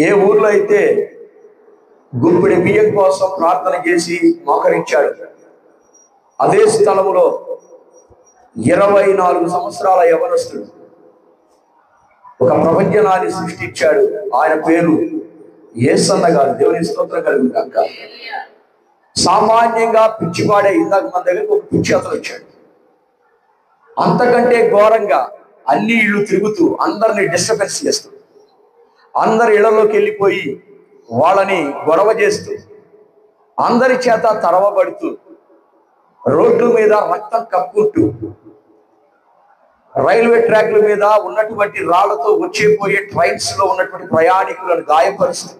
ఏ ఊర్లో అయితే గుప్పిడి బియ్యం కోసం ప్రార్థన చేసి మోకరించాడు, అదే స్థలములో 24 సంవత్సరాల యవనస్తుడు ఒక ప్రపంచనాన్ని సృష్టించాడు. ఆయన పేరు యేసన్న గారు. దేవుని స్తోత్రం కలుగును గాక. సామాన్యంగా పిచ్చివాడే. ఇందాక మన దగ్గరకు ఒక పిచ్చి అతను వచ్చాడు. అంతకంటే ఘోరంగా అన్ని ఇళ్ళు తిరుగుతూ అందరిని డిస్టర్బెన్స్ చేస్తూ, అందరి ఇళ్లలోకి వెళ్ళిపోయి వాళ్ళని గొడవ చేస్తూ, అందరి చేత తరవబడుతూ, రోడ్ల మీద రక్తం కప్పుకుంటూ, రైల్వే ట్రాక్ల మీద ఉన్నటువంటి రాళ్లతో వచ్చేపోయే ట్రైన్స్ లో ఉన్నటువంటి ప్రయాణికులను గాయపరుస్తూ,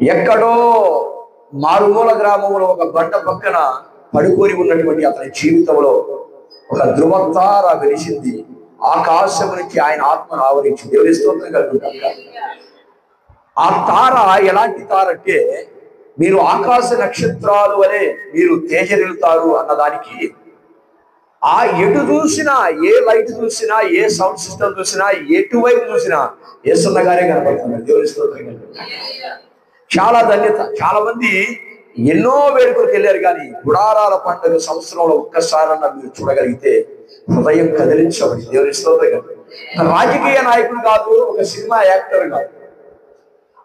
ఎక్కడో మారుమూల గ్రామంలో ఒక బండ పక్కన పడుకొని ఉన్నటువంటి అతని జీవితంలో ఒక ధృవతార వెలిసింది. ఆకాశం నుంచి ఆయన ఆత్మను ఆవరించి. దేవుని స్తోత్రం కలుగుగాక. ఆ తార ఎలాంటి తార అంటే, మీరు ఆకాశ నక్షత్రాలు వలె మీరు తేజరిల్లుతారు అన్నదానికి, ఆ ఎటు చూసినా, ఏ లైట్ చూసినా, ఏ సౌండ్ సిస్టమ్ చూసినా, ఎటువైపు చూసినా యేసన్న గారే కనపడుతున్నారు. దేవుని స్తోత్రం కలుగుగాక. చాలా ధన్యత. చాలా మంది ఎన్నో వేడుకలకు వెళ్ళారు, కానీ గుడారాల పండుగ సంవత్సరంలో ఒక్కసారన్నా మీరు చూడగలిగితే హృదయం కదిలించబడి. దేవుని స్తోత్రం కలుగుగాక. రాజకీయ నాయకుడు కాదు, ఒక సినిమా యాక్టర్ కాదు,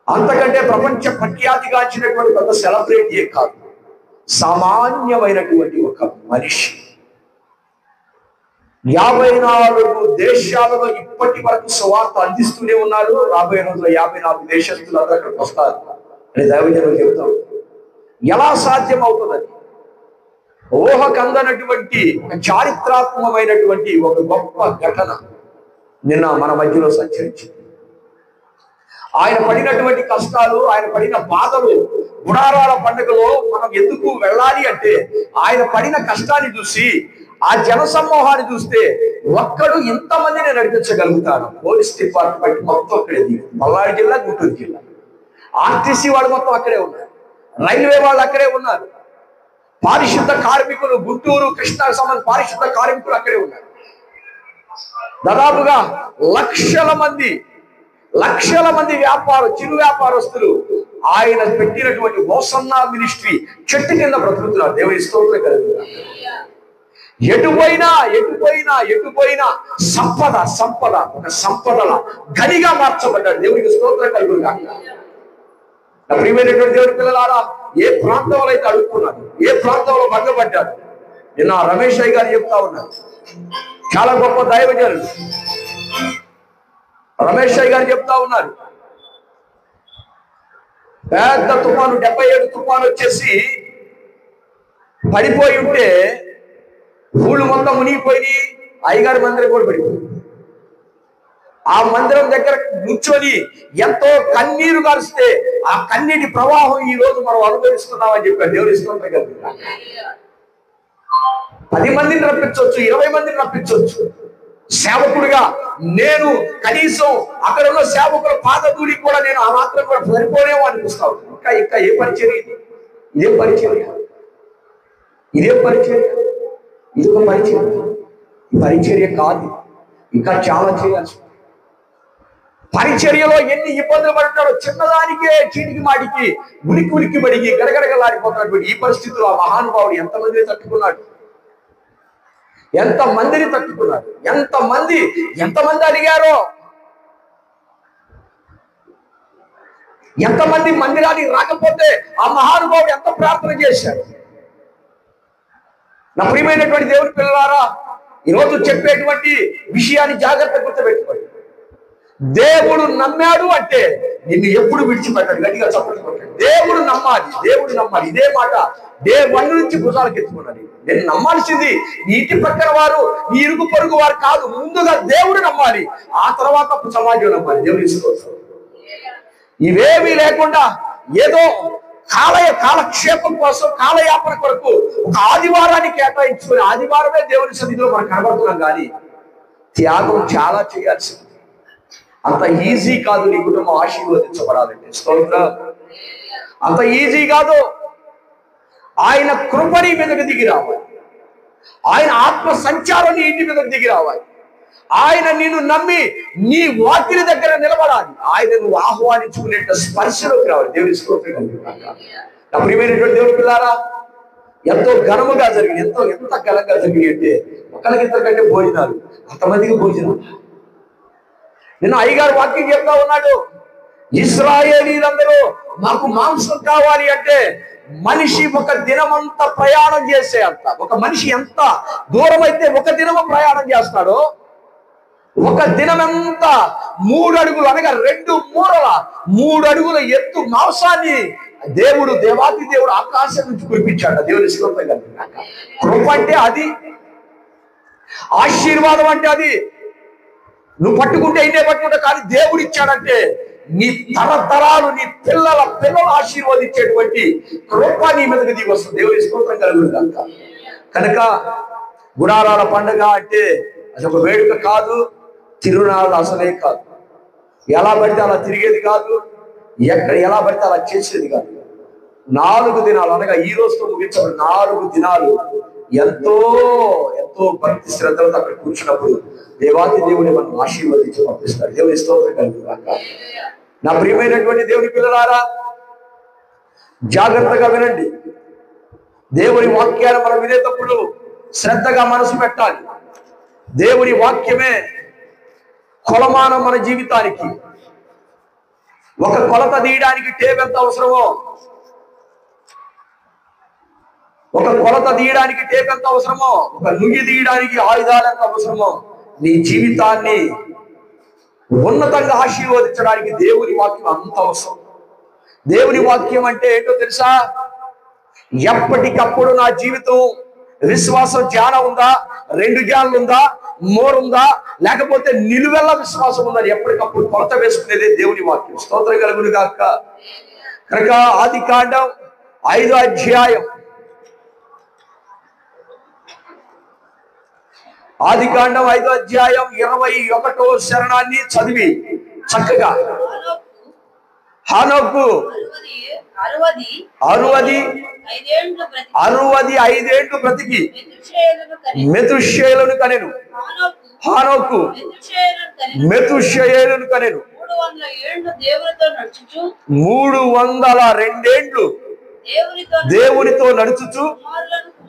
అంతకంటే ప్రపంచ ప్రఖ్యాతిగాంచినటువంటి ఒక సెలబ్రిటీ కాదు, సామాన్యమైనటువంటి ఒక మనిషి. 54 దేశాలలో ఇప్పటి వరకు సువార్త అందిస్తూనే ఉన్నారు. రాబోయే రోజుల్లో 54 దేశస్తులందరూ అక్కడికి వస్తారు అని దైవజనులు చెబుతాం. ఎలా సాధ్యం అవుతుందని ఊహకు అందనటువంటి ఒక చారిత్రాత్మకమైనటువంటి ఒక గొప్ప ఘటన నిన్న మన మధ్యలో సంచరించింది. ఆయన పడినటువంటి కష్టాలు, ఆయన పడిన బాధలు, గుడారాల పండుగలో మనం ఎందుకు వెళ్ళాలి అంటే, ఆయన పడిన కష్టాన్ని చూసి, ఆ జనసమూహాన్ని చూస్తే ఒక్కడు ఇంతమందిని నడిపించగలుగుతాడు. పోలీస్ డిపార్ట్మెంట్ మొత్తం అక్కడే, పల్నాడు జిల్లా, గుంటూరు జిల్లా, ఆర్టీసీ వాళ్ళు మొత్తం అక్కడే ఉన్నారు, రైల్వే వాళ్ళు అక్కడే ఉన్నారు, పారిశుద్ధ కార్మికులు, గుంటూరు కృష్ణాకు సంబంధించిన పారిశుద్ధ కార్మికులు అక్కడే ఉన్నారు. దాదాపుగా లక్షల మంది చిరు వ్యాపారస్తులు ఆయన పెట్టినటువంటి హోసన్నా మినిస్ట్రీ చెట్టు కింద బ్రతుకుతున్నారు. దేవుని స్తోత్రం కలుగుగాక. ఎటుపోయినా సంపద ఒక సంపదల గనిగా మార్చబడ్డాడు. దేవునికి స్తోత్రం కలుగుగాక. నా ప్రియమైనటువంటి దేవుని పిల్లలారా, ఏ ప్రాంతంలో అయితే అడుగుతున్నారు, ఏ ప్రాంతంలో భంగపడ్డాడు, నిన్న రమేష్ అయ్య గారు చెప్తా ఉన్నారు. చాలా గొప్ప దైవజనులు రమేష్ అయ్య గారు చెప్తా ఉన్నారు. పెద్ద తుఫాను 77 తుఫాను వచ్చేసి పడిపోయి ఉంటే ఊళ్ళు మొత్తం మునిగిపోయి అయ్యగారి మందిరం కూడా పడిపోయింది. ఆ మందిరం దగ్గర కూర్చొని ఎంతో కన్నీరు కారిస్తే ఆ కన్నీటి ప్రవాహం ఈ రోజు మనం అనుభవిస్తున్నామని చెప్పారు. దేవుని స్తోత్రం కలుగుగాక. 10 మందిని రప్పించవచ్చు, 20 మందిని రప్పించవచ్చు. సేవకుడిగా నేను కనీసం అక్కడ ఉన్న సేవకుల పాదధూళి కూడా నేను ఆ మాత్రం కూడా సరిపోలేమో అనిపిస్తాను. ఇంకా ఏ పరిచర్య ఇది? ఇదే పరిచర్య. ఇది ఒక పరిచర్య కాదు. ఇంకా చాలా చేయాల్సి. పరిచర్యలో ఎన్ని ఇబ్బందులు పడుతున్నాడో, చిన్నదానికే చీటికి మాటికి ఉనికి బడిగి గడగడగలాడిపోతున్నటువంటి ఈ పరిస్థితుల్లో ఆ మహానుభావుడు ఎంతమందిని తట్టుకున్నాడు, ఎంతమంది అడిగారో, ఎంతమంది మందిరానికి రాకపోతే ఆ మహానుభావుడు ఎంత ప్రార్థన చేశాడు. నా ప్రియమైనటువంటి దేవుని పిల్లలారా, ఈరోజు చెప్పేటువంటి విషయాన్ని జాగ్రత్త గుర్తుపెట్టుకోండి. దేవుడు నమ్మాడు అంటే నిన్ను ఎప్పుడు విడిచిపెట్టాడు. గట్టిగా చప్పట్లు కొట్టాడు. దేవుడు నమ్మాలి. ఇదే మాట డే 1 నుంచి భుజాలకు ఎత్తుకున్నది. నేను నమ్మాల్సింది నీ ఇంటి పక్కన వారు, నీ ఇరుగు పొరుగు వారు కాదు. ముందుగా దేవుడు నమ్మాలి, ఆ తర్వాత సమాజం నమ్మాలి. దేవుని స్తోత్రం. ఇవేమీ లేకుండా ఏదో కాలక్షేపం కోసం, కాలయాపన కొరకు ఒక ఆదివారాన్ని కేటాయించుకుని ఆదివారమే దేవుని సన్నిధిలో మనం కనబడుతున్నాం. కానీ త్యాగం చాలా చేయాల్సింది. అంత ఈజీ కాదు నీ కుటుంబం ఆశీర్వదించబడాలంటే. స్తోత్రం. అంత ఈజీ కాదు. ఆయన కృప నీ మీదకి దిగి రావాలి, ఆయన ఆత్మ సంచారం నీ ఇంటి మీదకి దిగి రావాలి, ఆయన నిన్ను నమ్మి నీ వాకిలి దగ్గర నిలబడాలి. ఆయన నువ్వు ఆహ్వానించుకునే స్పర్శలోకి రావాలి. దేవుని స్తోత్రం కలుగుగాక. నా ప్రియమైనటువంటి దేవుని పిల్లారా, ఎంతో ఘనముగా జరిగింది. ఎంత ఘనంగా జరిగింది అంటే ఒకరికి ఇంతకంటే భోజనాలు, అంతమందికి భోజనాలు. నిన్న అయ్యగారు వాక్యం చెప్తా ఉన్నాడు, ఇశ్రాయేలీలందరూ మాకు మాంసం కావాలి అంటే మనిషి ఒక దినమంతా ప్రయాణం చేసే అంత, ఒక మనిషి ఎంత దూరం అయితే ఒక దినము ప్రయాణం చేస్తాడో, ఒక దినమంతా 3 అడుగులు అనగా 2 మూరల 3 అడుగుల ఎత్తు మాంసాన్ని దేవాది దేవుడు ఆకాశం నుంచి కురిపించాడు. దేవుని స్తోత్రం కలుగుగాక. కృప అంటే అది, ఆశీర్వాదం అంటే అది. నువ్వు పట్టుకుంటే ఇన్నే పట్టుకుంటే, కానీ దేవుడు ఇచ్చాడంటే నీ తరతరాలు, నీ పిల్లలు ఆశీర్వదించేటువంటి కృప నీ మీదకి దిగి వస్తుంది. దేవుని స్తోత్రం కలుగుగాక. కనుక గుడారాల పండుగ అంటే అది ఒక వేడుక కాదు, తిరునాళ్ళు అసలే కాదు. ఎలా పడితే అలా తిరిగేది కాదు, ఎలా పడితే అలా చేసేది కాదు. 4 దినాలు అనగా ఈ రోజుతో ముగించబడి 4 దినాలు ఎంతో ఎంతో భక్తి శ్రద్ధలతో అక్కడ కూర్చున్నప్పుడు దేవాది దేవుని మనం ఆశీర్వదించి పంపిస్తారు. దేవుని స్తోత్రం కలుగుగాక. నా ప్రియమైనటువంటి దేవుని పిల్లలారా, జాగ్రత్తగా వినండి. దేవుని వాక్యాన్ని మనం వినేటప్పుడు శ్రద్ధగా మనసు పెట్టాలి. దేవుని వాక్యమే కొలమానం మన జీవితానికి. ఒక కొలత తీయడానికి టేప్ ఎంత అవసరమో, ఒక కొలత తీయడానికి టేప్ ఎంత అవసరమో, ఒక నుయ్యి తీయడానికి ఆయుధాలు ఎంత అవసరమో, నీ జీవితాన్ని ఉన్నతంగా ఆశీర్వదించడానికి దేవుని వాక్యం అంత అవసరం. దేవుని వాక్యం అంటే ఏంటో తెలుసా? ఎప్పటికప్పుడు నా జీవితం విశ్వాసం ధ్యానం ఉందా, 2 ధ్యానాలు ఉందా, 3 ఉందా, లేకపోతే నిలువెల్ల విశ్వాసం ఉందని ఎప్పటికప్పుడు కొలత వేసుకునేదే దేవుని వాక్యం. స్తోత్రం కలుగును గాక. కనుక ఆదికాండం 5వ అధ్యాయం, ఆదికాండం 5వ అధ్యాయం 21వ శరణాన్ని చదివి చక్కగా హానోకు 65 ఏండ్లు బ్రతికి మెతుషేలును కనెను. హానోకు మెతుషేలును కనెను. 302 ఏండ్లు దేవునితో నడుచుచు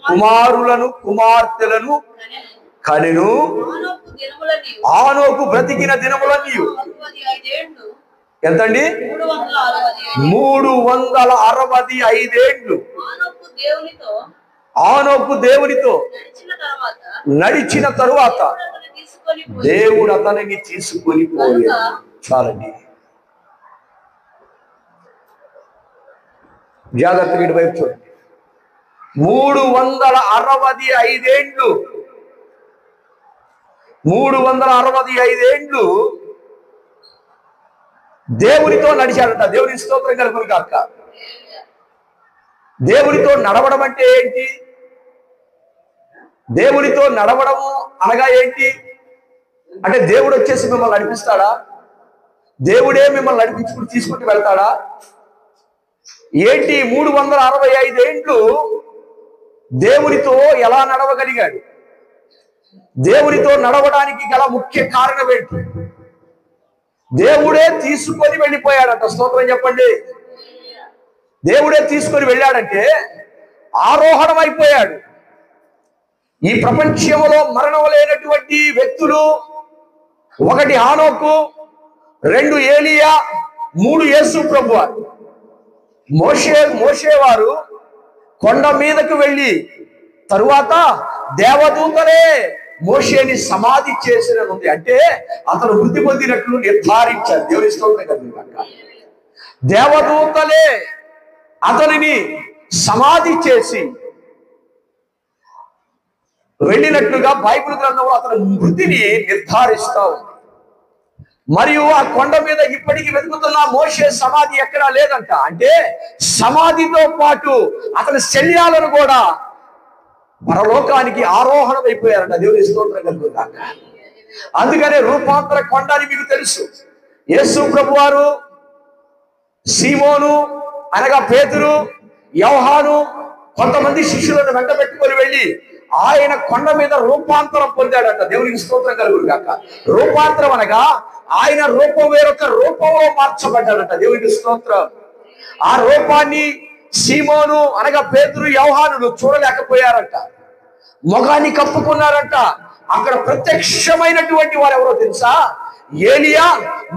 కుమారులను కుమార్తెలను కనెను. హానోకు బ్రతికిన దినములన్నీ ఎంతండి? 365 ఏండ్లు హానోకు దేవునితో నడిచిన తరువాత దేవుడు అతనిని తీసుకొని పోయాడు. చాలండి, జాగ్రత్తగా ఇటు వైపు చూడండి. 365 ఏండ్లు 365 ఏండ్లు దేవునితో నడిచాడంట. దేవుని స్తోత్రం కలుగును గాక. దేవునితో నడవడం అంటే ఏంటి? దేవునితో నడవడము అనగా ఏంటి అంటే, దేవుడు వచ్చేసి మిమ్మల్ని నడిపిస్తాడా? దేవుడే మిమ్మల్ని నడిపించుకుని తీసుకుంటూ వెళ్తాడా? ఏంటి 365 ఏండ్లు దేవునితో ఎలా నడవగలిగాడు? దేవునితో నడవడానికి గల ముఖ్య కారణం ఏంటి? దేవుడే తీసుకొని వెళ్ళిపోయాడంట. స్తోత్రం చెప్పండి. దేవుడే తీసుకొని వెళ్ళాడంటే ఆరోహణం అయిపోయాడు. ఈ ప్రపంచంలో మరణం లేనటువంటి వ్యక్తులు 1 హానోకు, 2 ఏలియా, 3 యేసు ప్రభువారు. మోషే వారు కొండ మీదకు వెళ్ళి తరువాత దేవదూతలే మోషేని సమాధి చేసిన ఉంది. అంటే అతను వృద్ధి పొందినట్లు నిర్ధారించారు. దేవుని స్తోత్రం కలుగుగాక. దేవదూతలే అతనిని సమాధి చేసి వెళ్ళినట్లుగా బైబిల్ గ్రంథంలో అతని మృతిని నిర్ధారిస్తా ఉంది. మరియు ఆ కొండ మీద ఇప్పటికీ వెతుకుతున్న మోషే సమాధి ఎక్కడా లేదంట. అంటే సమాధితో పాటు అతని శల్యాలను కూడా పరలోకానికి ఆరోహణం అయిపోయారంట. దేవుని స్తోత్రం కలుగుగాక. అందుకనే రూపాంతర కొండ అని మీకు తెలుసు. యేసు ప్రభువారు సీమోను అనగా పేతురు, యోహాను కొంతమంది శిష్యులను వెంట పెట్టుకొని వెళ్ళి ఆయన కొండ మీద రూపాంతరం పొందాడట. దేవునికి స్తోత్రం కలుగును గాక. రూపాంతరం అనగా ఆయన రూపం వేరొక రూపంలో మార్చబడ్డాడట. దేవునికి స్తోత్రం. ఆ రూపాన్ని సీమోను అనగా పేతురు, యోహానులు చూడలేకపోయారంట. ముఖాన్ని కప్పుకున్నారంట. అక్కడ ప్రత్యక్షమైనటువంటి వారు ఎవరో తెలుసా? ఏలియా,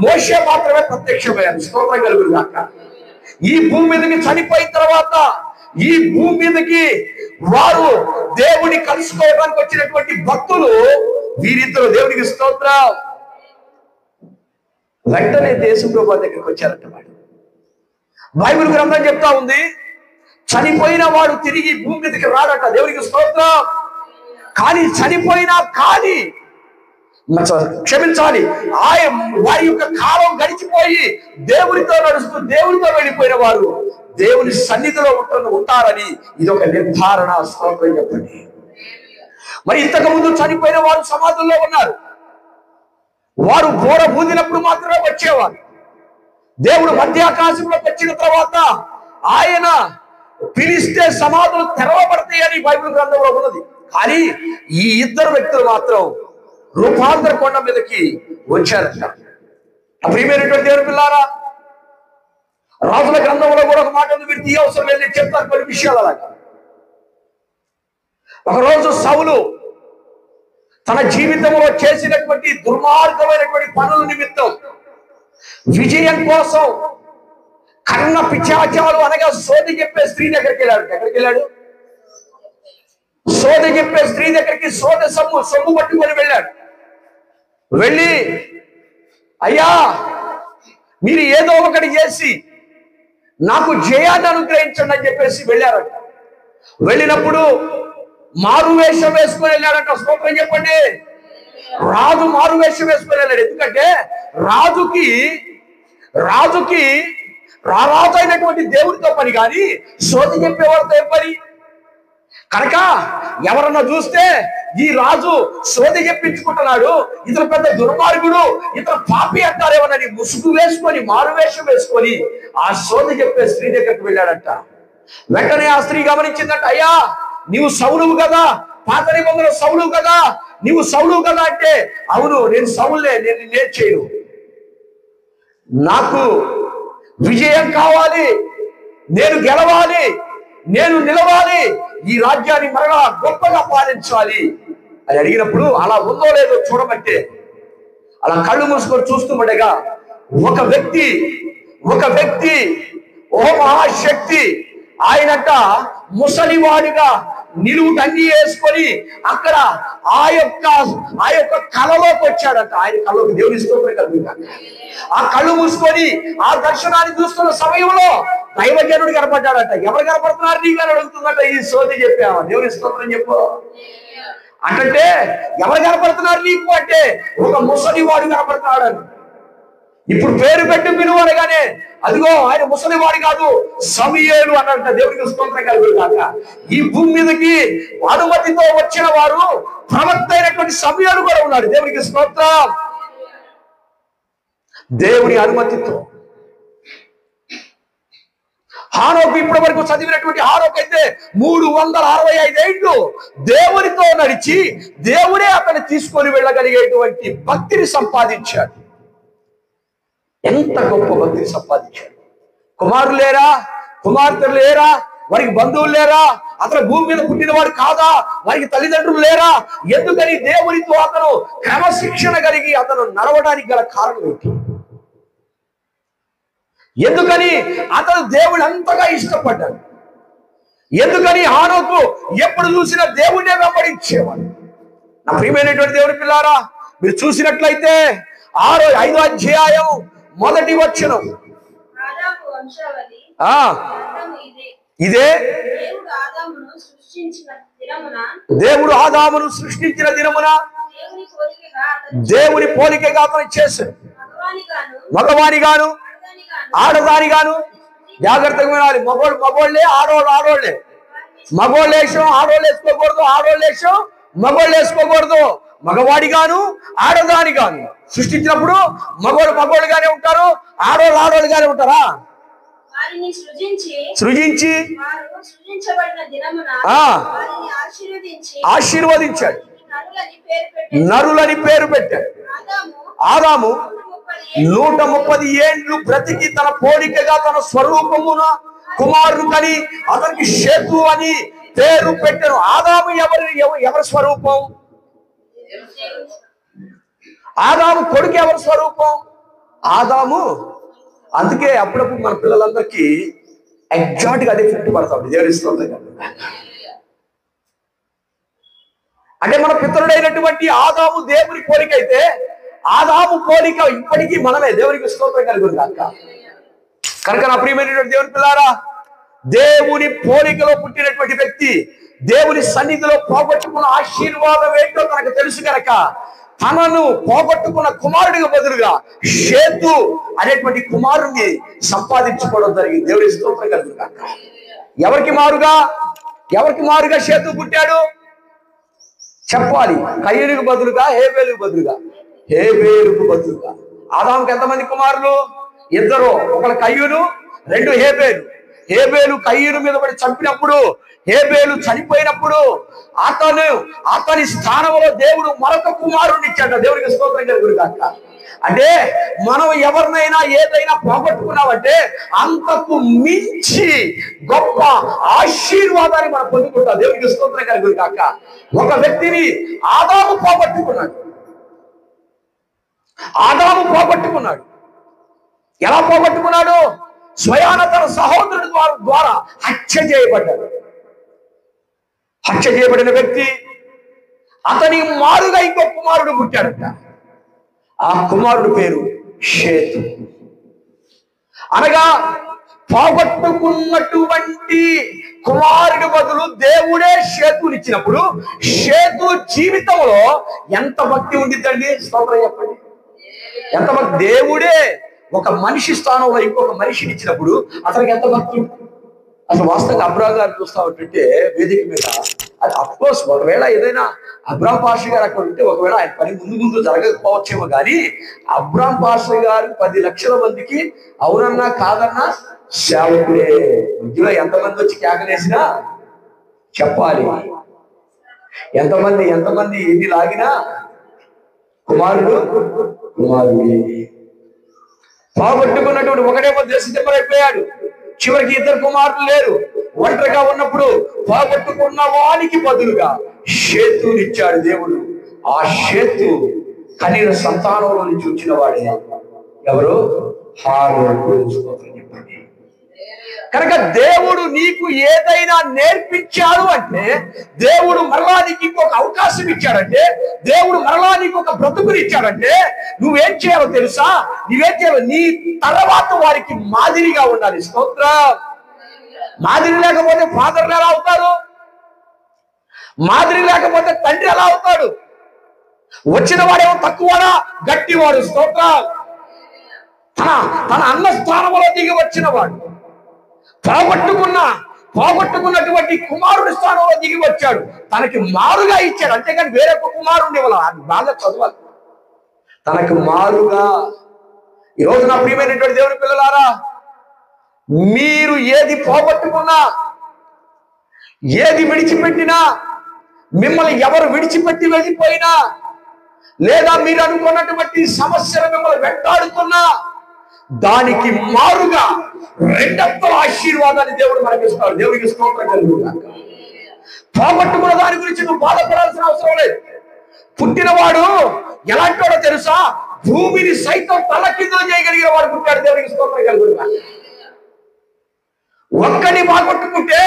మోషే మాత్రమే ప్రత్యక్షమయ్యారు. స్తోత్రం కలుగును గాక. ఈ భూమి మీదకి చనిపోయిన తర్వాత ఈ భూమి మీదకి వారు దేవుని కలుసుకోవడానికి వచ్చినటువంటి భక్తులు వీరిద్దరు. దేవునికి స్తోత్రం. వెంటనే దేశప్రభు దగ్గరికి వచ్చారంట. వాడు బైబిల్ గ్రంథం చెప్తా ఉంది, చనిపోయిన వాడు తిరిగి భూమి మీదకి రాడట. దేవునికి స్తోత్రం. కానీ చనిపోయినా కానీ క్షమించాలి, వారి యొక్క కాలం గడిచిపోయి దేవునితో నడుస్తూ దేవునితో వెళ్ళిపోయిన వారు దేవుని సన్నిధిలో ఉంటారని ఇది ఒక నిర్ధారణ. స్తోత్రం చెప్పండి. మరి ఇంతకు ముందు చనిపోయిన వారు సమాధుల్లో ఉన్నారు. వారు బోర ఊదినప్పుడు మాత్రమే వచ్చేవారు. దేవుడు మధ్యాకాశంలోకి వచ్చిన తర్వాత ఆయన పిలిస్తే సమాధులు తెరవబడతాయి అని బైబిల్ గ్రంథంలో ఉన్నది. కానీ ఈ ఇద్దరు వ్యక్తులు మాత్రం రూపాంతర కొండ మీదకి వచ్చారంట. ప్రియమైనటువంటి దేవుని పిల్లారా, రాజుల గ్రంథంలో కూడా ఒక మాట ఉంది, మీరు తీయవసరం లేదు, నేను చెప్తాను కొన్ని విషయాలు. అలాగా ఒకరోజు సౌలు తన జీవితంలో చేసినటువంటి దుర్మార్గమైనటువంటి పనుల నిమిత్తం విజయం కోసం కన్న పిచాచాలు అనగా సోది చెప్పే స్త్రీ దగ్గరికి వెళ్ళాడు. ఎక్కడికి వెళ్ళాడు? సోది చెప్పే స్త్రీ దగ్గరికి సొమ్ము పట్టుకొని వెళ్ళాడు. వెళ్ళి, అయ్యా మీరు ఏదో ఒకటి చేసి నాకు జయాన్ని అనుగ్రహించండి అని చెప్పేసి వెళ్ళారట. వెళ్ళినప్పుడు మారువేషం వేసుకొని వెళ్ళాడట. స్తోత్రం చెప్పండి. రాజు మారువేషం వేసుకొని వెళ్ళాడు. ఎందుకంటే రాజుకి రారాజు అయినటువంటి దేవుడితో పని, కానీ సోది చెప్పేవాడితో ఏం పని? కనుక ఎవరన్నా చూస్తే ఈ రాజు సోది చెప్పించుకుంటున్నాడు, ఇతను పెద్ద దుర్మార్గుడు, ఇతను పాపి అంటారేమోనని ముసుగు వేసుకొని మారువేషం వేసుకొని ఆ సోది చెప్పే స్త్రీ దగ్గరికి వెళ్ళాడంట. వెంటనే ఆ స్త్రీ గమనించిందంట, అయ్యా నీవు సౌలువు కదా, పాత నిబంధన సౌలువు కదా, నీవు సౌలువు కదా అంటే, అవును నేను సౌలులే, నేను చేయను, నాకు విజయం కావాలి, నేను గెలవాలి, నేను నిలవాలి, ఈ రాజ్యాన్ని మరలా గొప్పగా పాలించాలి అని అడిగినప్పుడు అలా ఉందో లేదో చూడబట్టే అలా కళ్ళు మూసుకొని చూస్తుండగా ఒక వ్యక్తి ఓ మహాశక్తి ఆయనట ముసలివాడిగా నిలువు టంగి వేసుకొని అక్కడ ఆ యొక్క కళలోకి వచ్చాడట. ఆయన కళ్ళలోకి దేవుని స్తోత్రం కలుగుతాడు. ఆ కళ్ళు మూసుకొని ఆ దర్శనాన్ని చూస్తున్న సమయంలో దైవజనుడు కనపడ్డాడట. ఎవరు కనపడుతున్నారు నీకు అని అడుగుతుందట. ఈ సోది చెప్పావా? దేవుని స్తోత్రం చెప్పు అంటే ఎవరు కనపడుతున్నారు నీకు అంటే ఒక ముసలివాడు కనపడుతున్నాడు. ఇప్పుడు పేరు పెట్టి పిలువనగానే అదిగో ఆయన ముసలివాడు కాదు, సమూయేలు అన్నట్ట. దేవుడికి స్తోత్రం కలుగుతాక. ఈ భూమి మీదకి అనుమతితో వచ్చిన వారు ప్రవక్త అయినటువంటి సమూయేలు కూడా ఉన్నాడు. దేవుడికి స్తోత్రం. దేవుని అనుమతితో హానోకు ఇప్పటి వరకు చదివినటువంటి హానోకు అయితే 365 ఏళ్ళు దేవునితో నడిచి దేవుడే అతన్ని తీసుకొని వెళ్ళగలిగేటువంటి భక్తిని సంపాదించాడు. ఎంత గొప్ప భక్తిని సంపాదించాడు. కుమారులు లేరా, కుమార్తెలు లేరా, వారికి బంధువులు లేరా, అతను భూమి మీద పుట్టినవాడు కాదా, వారికి తల్లిదండ్రులు లేరా? ఎందుకని దేవునితో అతను క్రమశిక్షణ కలిగి అతను నడవడానికి గల కారణం ఏంటి? ఎందుకని అతను దేవుని అంతగా ఇష్టపడ్డాడు? ఎందుకని హానోకు ఎప్పుడు చూసినా దేవుడినే వెంబడించేవాడు. నా ప్రియమైనటువంటి దేవుని పిల్లారా, మీరు చూసినట్లయితే 5వ అధ్యాయం 1వ వచనం ఇదే దేవుడు ఆదామును సృష్టించిన దినమున దేవుని పోలికగా అతను చేశాడు. మగవానిగాను ఆడదానిగాను. జాగ్రత్తగా వినాలి. మగోళ్ళే ఆడోళ్ళే. మగోళ్ళు వేషం ఆడోళ్ళు వేసుకోకూడదు, ఆడోళ్ళు వేషం మగోళ్ళు వేసుకోకూడదు. మగవాడిగాను ఆడదానిగాను సృష్టించినప్పుడు మగోళ్ళుగానే ఉంటారు, ఆడోళ్ళుగానే ఉంటారా? సృజించి ఆశీర్వదించాడు, నరులని పేరు పెట్టాడు. ఆదాము 130 ఏండ్లు బ్రతికి తన పోలికగా తన స్వరూపమున కుమారుడు కని అతనికి షేతు అని పేరు పెట్టారు. ఆదాము ఎవరి స్వరూపం? ఆదాము కొడుకు ఎవరి స్వరూపం? ఆదాము. అందుకే అప్పుడప్పుడు మన పిల్లలందరికీ ఎగ్జాక్ట్ గా అదే ఫిట్ పడతాం. దేవుడి స్తోత్రం. అంటే మన పితరుడైనటువంటి ఆదాము దేవుని పోలిక అయితే, ఆదాము పోలిక ఇప్పటికీ మనమే. దేవునికి స్తోత్రం కలుగుతుంది కాక. కనుక నా ప్రియమైనటువంటి దేవుని పిల్లారా, దేవుని పోలికలో పుట్టినటువంటి వ్యక్తి దేవుని సన్నిధిలో పోగొట్టుకున్న ఆశీర్వాదం ఏంటో తనకు తెలుసు కనుక తనను పోగొట్టుకున్న కుమారుడికి బదులుగా షేతు అనేటువంటి కుమారుడిని సంపాదించుకోవడం జరిగింది. దేవుడి స్తోత్రం కలుగుతుంది కాక. ఎవరికి మారుగా షేతు పుట్టాడు చెప్పాలి. కయ్యూనికి బదులుగా హేబేలుకు బదులుగా. ఆదాముకి ఎంతమంది కుమారులు? 2. ఒకళ్ళు కయ్యూను, 2 హేబేలు. హేబేలు కయ్యూను మీద పడి చంపినప్పుడు, హేబేలు చనిపోయినప్పుడు అతని స్థానంలో దేవుడు మరొక కుమారుడిని ఇచ్చాడు. దేవుడికి స్తోత్రం కలుగును గాక. అంటే మనం ఎవరినైనా ఏదైనా పోగొట్టుకున్నామంటే అంతకు మించి గొప్ప ఆశీర్వాదాన్ని మనం పొందుకుంటాం. దేవుడికి స్తోత్రం కలుగును గాక. ఒక వ్యక్తిని ఆదాము పోగొట్టుకున్నాడు. ఎలా పోగొట్టుకున్నాడు? స్వయాన తన సహోదరుడి ద్వారా హత్య చేయబడ్డాడు. హత్య చేయబడిన వ్యక్తి అతని మారుగా ఇంకో కుమారుడు పుట్టాడట. ఆ కుమారుడు పేరు షేతు. అనగా పోగొట్టుకున్నటువంటి కుమారుడి బదులు దేవుడే షేతునిచ్చినప్పుడు షేతు జీవితంలో ఎంత భక్తి ఉండిద్దండి? స్తోత్రం చెప్పండి. ఎంత భక్తి! దేవుడే ఒక మనిషి స్థానంలో ఇంకొక మనిషిని ఇచ్చినప్పుడు అతనికి ఎంత భక్తి! అసలు వాస్తవంగా అబ్రాహం గారు చూస్తా ఉంటుంటే వేదిక మీద, అది అఫ్కోర్స్ ఒకవేళ ఏదైనా అబ్రాహం పాష గారు అక్కడ ఉంటే ఒకవేళ ఆయన పని ముందు జరగకపోవచ్చేమో, కానీ అబ్రాహం పాష గారు 10 లక్షల మందికి అవునన్నా కాదన్నా సేవకుడే. మధ్యలో ఎంతమంది వచ్చి కేకలేసినా చెప్పాలి. ఎంతమంది ఎన్ని లాగినా కుమారుడే. పోగొట్టుకున్నటువంటి ఒకడేమో దేశదిమ్మరైపోయాడు. చివరికి 2 కుమారులు లేరు. ఒంటరిగా ఉన్నప్పుడు పోగొట్టుకున్న వానికి బదులుగా షేతునిచ్చాడు దేవుడు. ఆ షేతు కనీన సంతానంలో నుంచి వచ్చిన వాడే ఎవరు? హానోకు. చెప్పండి. కనుక దేవుడు నీకు ఏదైనా నేర్పించాడు అంటే, దేవుడు మరలా నీకు ఇంకొక అవకాశం ఇచ్చాడంటే, దేవుడు మరలా నీకు ఒక బ్రతుకుని ఇచ్చాడంటే నువ్వేం చేయాలో తెలుసా? నీ తర్వాత వారికి మాదిరిగా ఉండాలి. స్తోత్రం. మాదిరి లేకపోతే ఫాదర్లు ఎలా అవుతారు? మాదిరి లేకపోతే తండ్రి ఎలా అవుతాడు? వచ్చిన వాడేమో తక్కువడా గట్టివాడు. స్తోత్రం. తన అన్న స్థానంలో దిగి వచ్చిన వాడు పోగొట్టుకున్నటువంటి కుమారుడి స్థానంలో దిగి వచ్చాడు. తనకి మారుగా ఇచ్చాడు, అంతేగాని వేరొక కుమారుడిని ఇవ్వాలి. అది బాగా చదవాలి. తనకు మారుగా. ఈరోజు నా ప్రియమైనటువంటి దేవుని పిల్లలారా, మీరు ఏది పోగొట్టుకున్నా, ఏది విడిచిపెట్టినా, మిమ్మల్ని ఎవరు విడిచిపెట్టి వెళ్ళిపోయినా, లేదా మీరు అనుకున్నటువంటి సమస్యలు మిమ్మల్ని వెంటాడుతున్నా, దానికి మారుగా 2 ఆశీర్వాదాన్ని దేవుడు మనకి ఇస్తాడు. దేవుడికి స్తోత్రం కలుగును గాక. పోగొట్టుకున్న దాని గురించి నువ్వు బాధపడాల్సిన అవసరం లేదు. పుట్టినవాడు ఎలాంటి వాడో తెలుసా? భూమిని సైతం తలకిందులు చేయగలిగిన వాడు పుట్టాడు. దేవుడికి స్తోత్రం కలుగును గాక. ఒక్కడిని బాగొట్టుకుంటే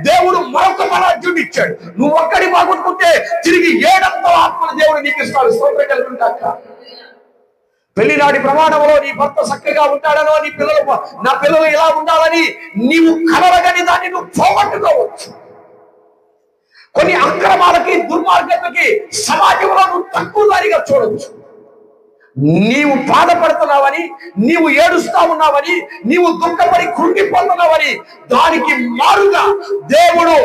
దేవుడు మరొక బలాఢ్యుడిని ఇచ్చాడు. నువ్వు ఒక్కడిని బాగొట్టుకుంటే తిరిగి 7 ఆత్మను దేవుడు నీకు ఇస్తాడు. స్తోత్రం కలుగును గాక. పెళ్లినాటి ప్రమాణంలో నీ భర్త చక్కగా ఉంటాడనో, నా పిల్లలు ఇలా ఉండాలని నీవు కలరగని దాన్ని నువ్వు పోగొట్టుకోవచ్చు. కొన్ని అక్రమాలకి, దుర్మార్గతకి సమాజంలో నువ్వు తక్కువ దారిగా చూడవచ్చు. నీవు బాధపడుతున్నావని, నీవు ఏడుస్తా ఉన్నావని, నీవు దుఃఖపడి కృంగిపోతున్నావని దానికి మారుగా దేవుడు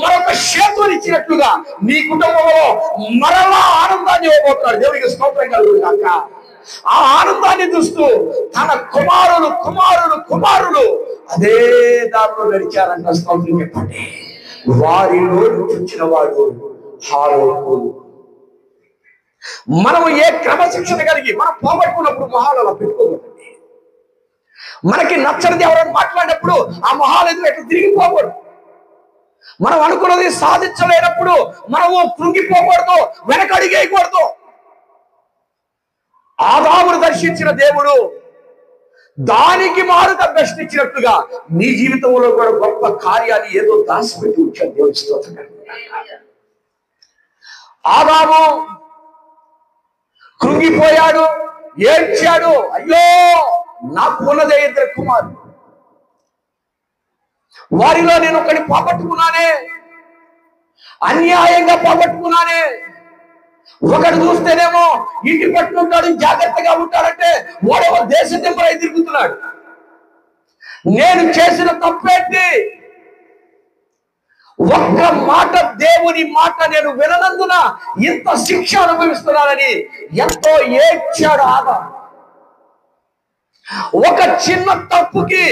మరొక షేతునిచ్చినట్లుగా నీ కుటుంబంలో మరలా ఆనందాన్ని ఇవ్వబోతున్నాడు. దేవుడికి స్తోత్రం కలుగును గాక. ఆ ఆనందాన్ని చూస్తూ తన కుమారులు అదే దారిలో నడిచారంట. స్తోత్రం చెప్పండి. వారిలో వచ్చిన వాడు హానోకు. మనము ఏ క్రమశిక్షణ కలిగి మనం పోగొట్టుకున్నప్పుడు మొహాలు అలా పెట్టుకోకూడదండి. మనకి నచ్చనిది ఎవరైనా మాట్లాడినప్పుడు ఆ మొహాలు ఎదురు ఎట్లా తిరిగిపోకూడదు. మనం అనుకున్నది సాధించలేనప్పుడు మనము కృంగిపోకూడదు, వెనకడిగేయకూడదు. ఆదామును దర్శించిన దేవుడు దానికి మారుగా ప్రశ్నించినట్టుగా నీ జీవితంలో కూడా గొప్ప కార్యాన్ని ఏదో దాచిపెట్టి ఉంచాడు దేవుని స్తోత్రం. ఆదాము కృంగిపోయాడు, ఏడ్చాడు. అయ్యో, నాకు ఉన్నదే ఇద్దరు కుమారులు, వారిలో నేను ఒకటి పోగొట్టుకున్నానే, అన్యాయంగా పోగొట్టుకున్నానే. ఒకడు చూస్తేనేమో ఇంటి పట్టుకుంటాడు, జాగ్రత్తగా ఉంటాడంటే వాడేమో దేశ దింపరై తిరుగుతున్నాడు. నేను చేసిన తప్పేంటి? ఒక్క మాట, దేవుని మాట నేను విననందున ఇంత శిక్ష అనుభవిస్తున్నానని ఎంతో ఏడ్చాడు ఆదాము. ఒక చిన్న తప్పుకి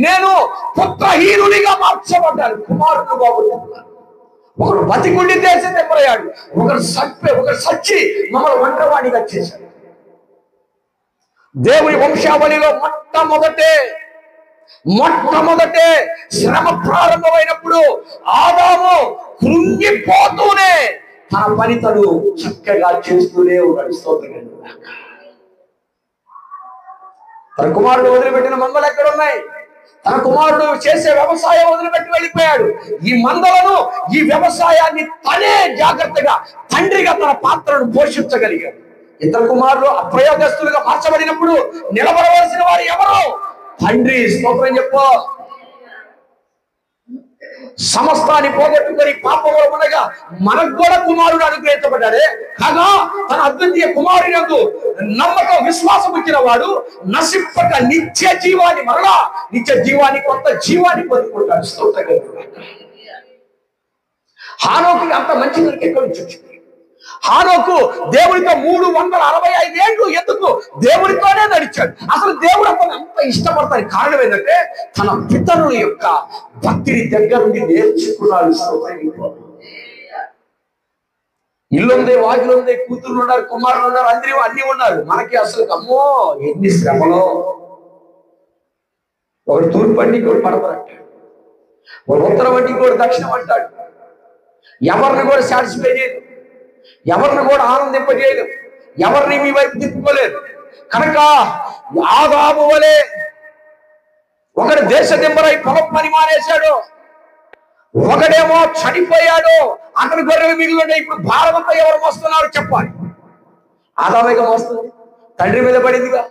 నేను పుత్రహీనునిగా మార్చబడ్డాను, కుమారుడు బాగుంటున్నాను. ఒకరు బతికుండి దేశం తెప్పరయ్యాడు, ఒకరు సచ్చి మమ్మల్ని ఒంటరివాడిగా చేశాడు. దేవుని వంశావళిలో మొట్టమొదటే శ్రమ ప్రారంభమైనప్పుడు ఆదాము కృంగిపోతూనే తన పని తను చక్కగా చేస్తూనే ఉన్నాడు. స్తోత్రం. తన కుమారుడు వదిలిపెట్టిన మందలు ఎక్కడ ఉన్నాయి? తన కుమారుడు చేసే వ్యవసాయం వదిలిపెట్టి వెళ్ళిపోయాడు. ఈ మందలను, ఈ వ్యవసాయాన్ని తనే జాగ్రత్తగా తండ్రిగా తన పాత్రను పోషించగలిగాడు. ఇతర కుమారులు అప్రయోగస్తులుగా మార్చబడినప్పుడు నిలబడవలసిన వారు ఎవరు? తండ్రి. స్తోత్రం చెప్పు. సమస్తాన్ని పోగొట్టుకొని పాపంలో ఉండగా మనకు కూడా కుమారుడు అనుగ్రహించబడ్డాడే. కాగా తన అద్వితీయ కుమారుడు నమ్మకం, విశ్వాసం ఇచ్చిన వాడు నశింపక నిత్య జీవాన్ని, మరలా నిత్య జీవాన్ని, కొత్త జీవాన్ని పొందుకుంటాడు. స్తోత్రం. హానోకు అంత మంచి దొరికి ఎక్కడి నుంచి వచ్చింది? హానోకు దేవుడితో 365 ఏళ్ళు ఎందుకు దేవుడితోనే నడిచాడు. అసలు దేవుడు అతను అంత ఇష్టపడతానికి కారణం ఏంటంటే తన పితరుల యొక్క భక్తిని దగ్గర నుండి నేర్చుకున్నాడు. ఇల్లుంది, వాకిలుంది, కూతుర్లు ఉన్నారు, కుమారులు ఉన్నారు, అన్ని ఉన్నారు. మనకి అసలు అమ్మో ఎన్ని శ్రమలో. ఒకడు తూర్పు అండి, ఇంకోటి పడమర అంటాడు, ఒక ఉత్తరం అండి, ఇంకోటి దక్షిణం అంటాడు. ఎవరిని కూడా సాటిస్ఫై చేయదు, ఎవరిని కూడా ఆనందింపజేయదు, ఎవరిని మీ వైపు తిప్పుకోలేదు. కనుక ఆదాము వలె ఒకడు దేశ దింబరై పొలం పని మానేశాడు, ఒకడేమో చనిపోయాడు, అతని గొర్రెలు మిగిలి. ఇప్పుడు భారమంతా ఎవరు మోస్తున్నారు చెప్పాలి? ఆదామేగా మోస్తుంది, తండ్రి మీద పడిందిగా.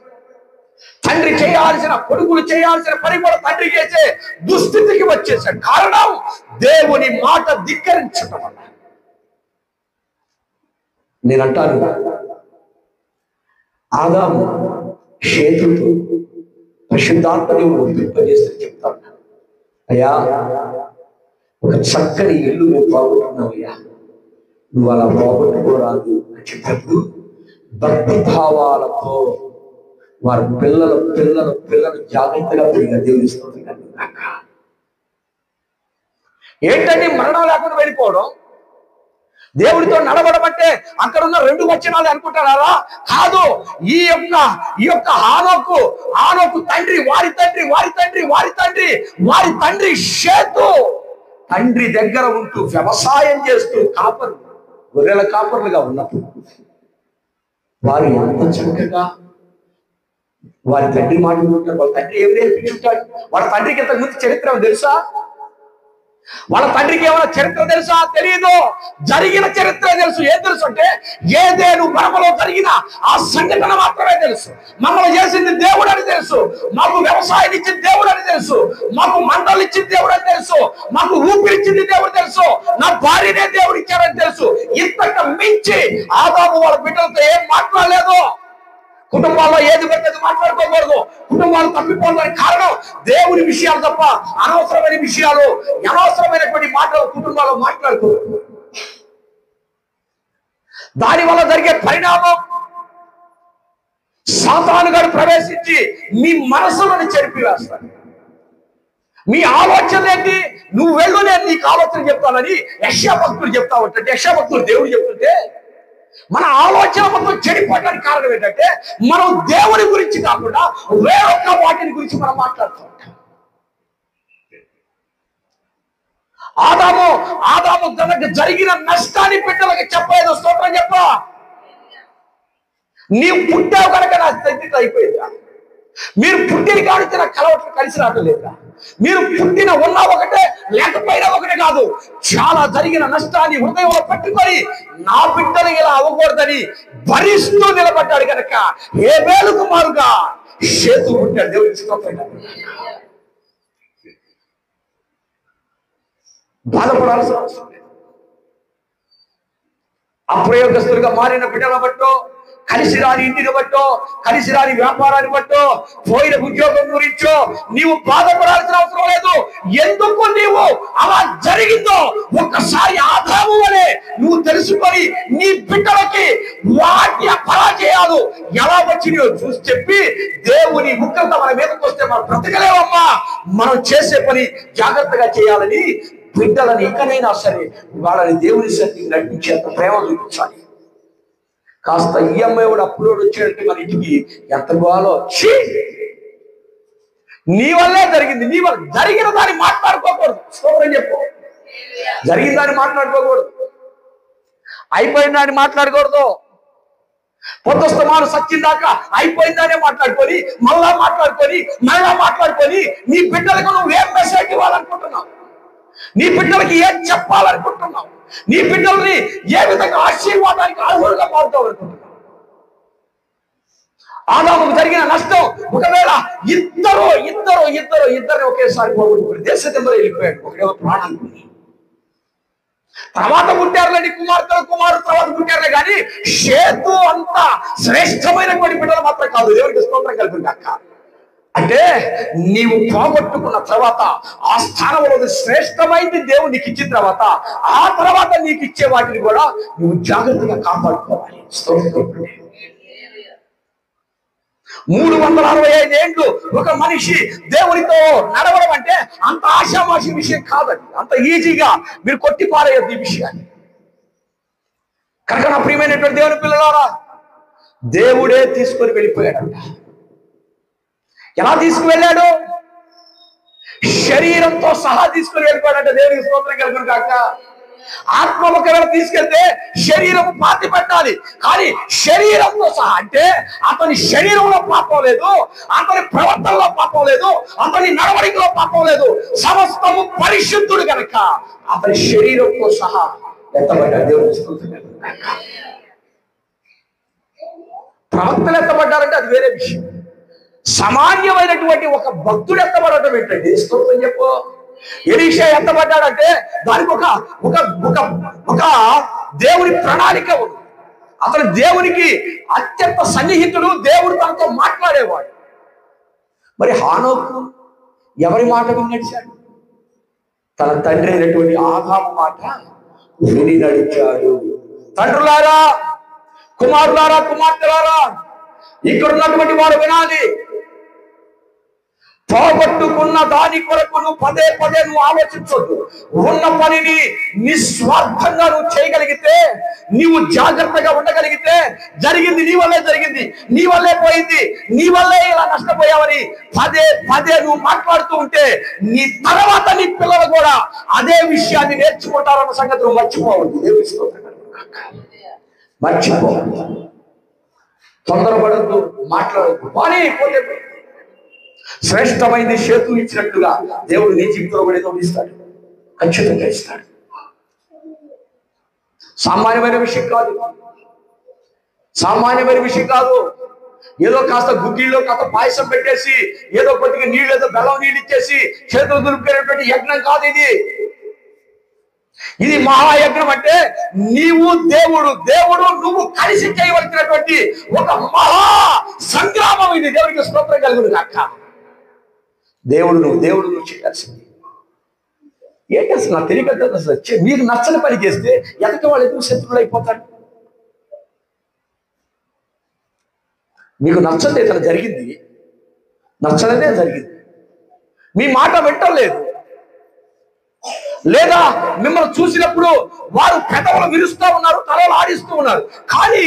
తండ్రి చేయాల్సిన, కొడుకులు చేయాల్సిన పని కూడా తండ్రి చేసే దుస్థితికి వచ్చేసాడు. కారణం దేవుని మాట ధిక్కరించటం వల్ల. నేనంటాను, ఆదాము చేతులతో పరిశుద్ధాత్మని ఒప్పింపజేస్తే చెప్తాను, అయ్యా ఒక చక్కని ఇల్లు నువ్వు పోగొట్టున్నావయ్యా, నువ్వు అలా పోగొట్టుకోరాదు అని చెప్పినప్పుడు భక్తి భావాలతో వారి పిల్లలు జాగ్రత్తగా పెరిగిన దేవుని స్తోత్రం. ఏంటంటే మరణం లేకుండా వెళ్ళిపోవడం, దేవుడితో నడవడమంటే అక్కడ ఉన్న 2 వచనాలు అనుకుంటారా? కాదు. ఈ యొక్క హానోకు తండ్రి, వారి తండ్రి షేతు తండ్రి దగ్గర ఉంటూ వ్యవసాయం చేస్తూ గొర్రెల కాపర్లుగా ఉన్నప్పుడు వారు ఎంత చక్కగా వారి తండ్రి మాట ఉంటారు. వాళ్ళ తండ్రి ఏమి నేర్పించుంటాడు? వాళ్ళ తండ్రికి ఇంతకు ముందు చరిత్ర తెలుసా? వాళ్ళ తండ్రికి ఏమైనా చరిత్ర తెలుసా? తెలియదు. జరిగిన చరిత్ర తెలుసు. ఏం తెలుసు అంటే ఏదేను వరములో జరిగిన ఆ సంఘటన మాత్రమే తెలుసు. మమ్మల్ని చేసింది దేవుడు అని తెలుసు, మాకు వ్యవసాయం ఇచ్చింది దేవుడు అని తెలుసు, మాకు మంటలు ఇచ్చింది దేవుడు అని తెలుసు, మాకు ఊపిరిచ్చింది దేవుడు తెలుసు, నా భార్యనే దేవుడు ఇచ్చారని తెలుసు. ఇంతకు మించి ఆదాము వాళ్ళ బిడ్డలతో ఏం మాట్లాడలేదు. కుటుంబాల్లో ఏది పడితే మాట్లాడుకోకూడదు. కుటుంబాలు తప్పిపోవడానికి కారణం దేవుని విషయాలు తప్ప అనవసరమైన విషయాలు, అనవసరమైనటువంటి మాటలు కుటుంబాల్లో మాట్లాడుకోకూడదు. దానివల్ల జరిగే పరిణామం సాతానుగాడు ప్రవేశించి మీ మనసులను చెరిపివేస్తాడు. మీ ఆలోచన ఏంటి? నువ్వు వెళ్ళు, నేను నీకు ఆలోచన చెప్తానని యెషయా భక్తుడు చెప్తా ఉంటాడు. యెషయా భక్తుడు దేవుడు చెప్తుంటే మన ఆలోచన మొత్తం చెడిపోవడానికి కారణం ఏంటంటే మనం దేవుని గురించి కాకుండా వేరొక వాటిని గురించి మనం మాట్లాడుతూ ఉంటాం. ఆదాము తనకు జరిగిన నష్టాన్ని బిడ్డలకు చెప్పలేదు. స్తోత్రం చెప్ప. నీవు పుట్టావు కనుక నా స్థితి అయిపోయిందా? మీరు పుట్టిన కాడితే నాకు కలవట్లు కలిసి రావటం లేదా? మీరు పుట్టిన ఉన్నా ఒకటే, లేకపోయినా ఒకటే కాదు. చాలా జరిగిన నష్టాన్ని హృదయంలో పెట్టుకొని నా బిడ్డలు ఇలా అవ్వకూడదని భరిస్తూ నిలబడ్డాడు కనుక హేబేలు కుమారుగా షేతు పుట్టాడు. దేవుడికి స్తోత్రం. బాధపడాల్సిన అవసరం లేదు. అప్రయోగస్తులుగా మారిన బిడ్డల బట్టో, కలిసి రాని ఇంటిని బట్టో, కలిసి రాని వ్యాపారాన్ని బట్టో, పోయిన ఉద్యోగం గురించో నీవు బాధపడాల్సిన అవసరం లేదు. ఎందుకు నీవు అలా జరిగిందో ఒక్కసారి ఆదాము వలె నువ్వు తెలుసుకొని నీ బిడ్డలకి వాటి పరాజయాలు ఎలా వచ్చినాయో చూసి చెప్పి, దేవుని ఉగ్రత మన మీదకి వస్తే మనం బ్రతకలేవమ్మా, మనం చేసే పని జాగ్రత్తగా చేయాలని బిడ్డలని ఇకనైనా సరే వాళ్ళని దేవుని సన్నిధికి నడిపించేంత ప్రేమ చూపించాలి. కాస్త ఈఎంఐ కూడా అప్లోడ్ వచ్చేటట్టు మన ఇంటికి ఎంత బాలో, నీ వల్లే జరిగింది, నీ వల్ల జరిగిన దాన్ని మాట్లాడుకోకూడదు. స్తోత్రం చెప్పు. జరిగిన దాన్ని మాట్లాడుకోకూడదు, అయిపోయిన దాన్ని మాట్లాడకూడదు. పొద్దుస్తమాను సచ్చిందాకా అయిపోయిందానే మాట్లాడుకొని మళ్ళా మాట్లాడుకొని నీ బిడ్డలకు నువ్వు ఏం మెసేజ్ ఇవ్వాలనుకుంటున్నావు? నీ బిడ్డలకి ఏం చెప్పాలనుకుంటున్నావు? నీ బిడ్డల్ని ఏ విధంగా ఆశీర్వాదానికి అర్హులుగా మారుతావనుకుంటున్నావు? ఆదాముకు జరిగిన నష్టం, ఒకవేళ ఇద్దరు ఒకేసారి పోగొట్టుకుని దేశంలో వెళ్ళిపోయాడు. ఒకడేమో ప్రాణాలు, తర్వాత పుట్టారులేండి కుమారుడు తర్వాత పుట్టారులే కానీ షేతు అంత శ్రేష్టమైనటువంటి బిడ్డలు మాత్రం కాదు. దేవుడికి స్తోత్రం కలుగుతుంది అక్క. అంటే నీవు పోగొట్టుకున్న తర్వాత ఆ స్థానంలో శ్రేష్టమైంది దేవుడు నీకు ఇచ్చిన తర్వాత ఆ తర్వాత నీకు ఇచ్చే వాటిని కూడా నువ్వు జాగ్రత్తగా కాపాడుకోవాలి. 365 ఏళ్ళు ఒక మనిషి దేవునితో నడవడం అంటే అంత ఆశామాషి విషయం కాదండి, అంత ఈజీగా మీరు కొట్టి పారేయద్దు ఈ విషయాన్ని. కనుక నా ప్రియమైనటువంటి దేవుని పిల్లలారా, దేవుడే తీసుకొని వెళ్ళిపోయాడంట. ఎలా తీసుకువెళ్ళాడు? శరీరంతో సహా తీసుకుని వెళ్ళిపోయాడంటే దేవునికి స్తోత్రం కలుగును కాక. ఆత్మ ఒకవేళ తీసుకెళ్తే శరీరం పాతి పెట్టాలి, కానీ శరీరంతో సహా అంటే అతని శరీరంలో పాపం లేదు, అతని ప్రవర్తనలో పాపం లేదు, అతని నడవడికలో పాపం లేదు, సమస్తము పరిశుద్ధుడు కనుక అతని శరీరంతో సహా ఎత్తబడ్డాడు. దేవునికి స్తోత్రం కలుగును కాక. ప్రవక్తలు ఎత్తబడ్డారంటే అది వేరే విషయం. సామాన్యమైనటువంటి ఒక భక్తుడు ఎత్తబడటం ఏంటండి? స్తోత్రం చెప్పు. ఎలీషా ఎత్తబడ్డాడంటే దానికి ఒక దేవుని ప్రణాళిక ఉంది. అతను దేవునికి అత్యంత సన్నిహితుడు, దేవుడు తనతో మాట్లాడేవాడు. మరి హానోకు ఎవరి మాట విని నడిచాడు? తన తండ్రి అయినటువంటి ఆదాము మాట విని నడిచాడు. తండ్రులారా, కుమారులారా, కుమార్తెలారా, ఇక్కడ ఉన్నటువంటి వారు వినాలి. పోగొట్టుకున్న దాని కొరకు నువ్వు పదే నువ్వు ఆలోచించొద్దు. ఉన్న పనిని నిస్వార్థంగా నువ్వు చేయగలిగితే, నీవు జాగ్రత్తగా ఉండగలిగితే, జరిగింది నీ వల్లే జరిగింది, నీ వల్లే పోయింది, నీ వల్లే ఇలా నష్టపోయావని పదే నువ్వు మాట్లాడుతూ ఉంటే నీ తర్వాత నీ పిల్లలు కూడా అదే విషయాన్ని నేర్చుకుంటారన్న సంగతి నువ్వు మర్చిపోవద్దు. మర్చిపోవద్దు, తొందరపడద్దు, మాట్లాడద్దు. కానీ పోతే శ్రేష్టమైంది షేతు ఇచ్చినట్లుగా దేవుడు నీ జీవితంలో కూడా ఏదో ఇస్తాడు, ఖచ్చితంగా ఇస్తాడు. సామాన్యమైన విషయం కాదు. ఏదో కాస్త గుగ్గిల్లో కాస్త పాయసం పెట్టేసి, ఏదో కొద్దిగా నీళ్ళు, ఏదో బెల్లం నీళ్ళు ఇచ్చేసి చేతులు దులిపేటటువంటి యజ్ఞం కాదు ఇది. ఇది మహాయజ్ఞం. అంటే నీవు దేవుడు నువ్వు కలిసి చేయవలసినటువంటి ఒక మహా సంగ్రామం ఇది. దేవుడికి స్తోత్రం కలుగును కాక. దేవుడు నువ్వు చేయాల్సింది ఏంటి? అసలు నాకు తెలియదు. అసలు మీకు నచ్చని పని చేస్తే ఎదటి వాళ్ళు ఎందుకు శత్రువులు అయిపోతారు? మీకు నచ్చదే తన జరిగింది, నచ్చలేదే జరిగింది. మీ మాట వింటలేదు, లేదా మిమ్మల్ని చూసినప్పుడు వారు పెదవులు విరుస్తూ ఉన్నారు, తలలు ఆడిస్తూ ఉన్నారు. కానీ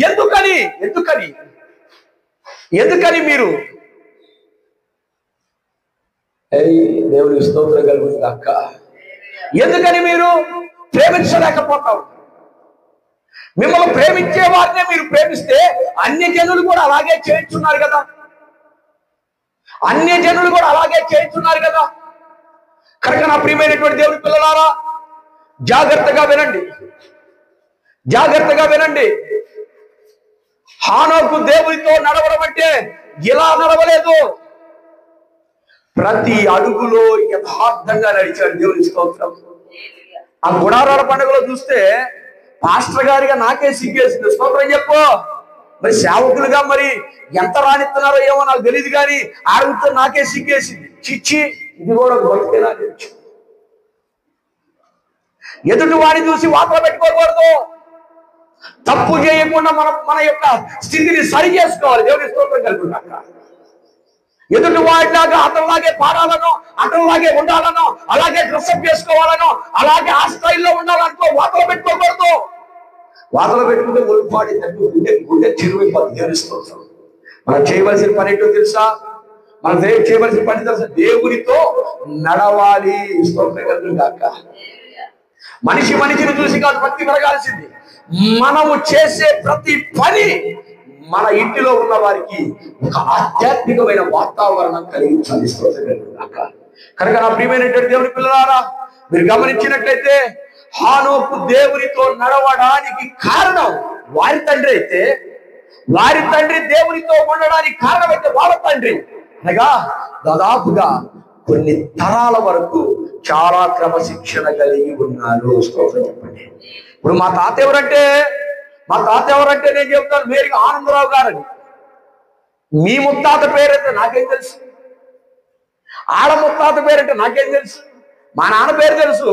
ఎందుకని ఎందుకని ఎందుకని మీరు దేవుడికి స్తోత్రం కలుగుతుంది అక్క, ఎందుకని మీరు ప్రేమించలేకపోతారు? మిమ్మల్ని ప్రేమించే వారినే మీరు ప్రేమిస్తే అన్య జనులు కూడా అలాగే చేయించున్నారు కదా, అన్య జనులు కూడా అలాగే చేయించున్నారు కదా. కనుక నా ప్రియమైనటువంటి దేవుడి పిల్లలారా, జాగ్రత్తగా వినండి, జాగ్రత్తగా వినండి. హానోకు దేవుడితో నడవడం అంటే ఇలా నడవలేదు, ప్రతి అడుగులో యథార్థంగా నడిచాడు. దేవుని స్తోత్రం. ఆ గుడారాల పండుగలో చూస్తే పాస్టర్ గారిగా నాకే సిగ్గేసింది. స్తోత్రం చెప్పు. మరి సేవకులుగా మరి ఎంత రాణిస్తున్నారో ఏమో నాకు తెలియదు, కానీ ఆడుగుతో నాకే సిగ్గేసింది. చిచ్చి, ఇది కూడా బతికేలా నేర్చు. ఎదుటి వాడిని చూసి వార్తలు పెట్టుకోకూడదు. తప్పు చేయకుండా మన యొక్క స్థితిని సరి చేసుకోవాలి. దేవుని స్తోత్రం కలుగుతాక. ఎదుటి వాడిలాగా అతనిలాగే పాడాలనో, అతనిలాగే ఉండాలనో, అలాగే డ్రెస్అప్ చేసుకోవాలనో, అలాగే ఆ స్టైల్లో ఉండాలనుకో వార్తలు పెట్టుకోకూడదు. వార్తలు పెట్టుకుంటే ఒలిపాడి గుండె చిరువైపోతుంది. దేవుని స్తోత్రం. మనం చేయవలసిన పని ఏంటో తెలుసా? మనం చేయవలసిన పని తెలుసా? దేవునితో నడవాలి. స్తోత్రం కలుగుతాక. మనిషి మనిషిని చూసి కాదు భక్తి పెరగాల్సింది. మనము చేసే ప్రతి పని మన ఇంటిలో ఉన్న వారికి ఒక ఆధ్యాత్మికమైన వాతావరణం కలిగించాలి. కనుక నా ప్రియమైనటువంటి దేవుని పిల్లలారా, మీరు గమనించినట్లయితే హానోకు దేవునితో నడవడానికి కారణం వారి తండ్రి అయితే, వారి తండ్రి దేవునితో ఉండడానికి కారణమైతే వాళ్ళ తండ్రి అనగా దాదాపుగా కొన్ని తరాల వరకు చాలా క్రమశిక్షణ కలిగి ఉన్నారు. స్తోత్రం చెప్పండి. ఇప్పుడు మా తాత ఎవరంటే నేను చెప్తాను, మేరీ ఆనందరావు గారని. మీ ముత్తాత పేరైతే నాకేం తెలుసు, ఆడ ముత్తాత పేరంటే నాకేం తెలుసు. మా నాన్న పేరు తెలుసు,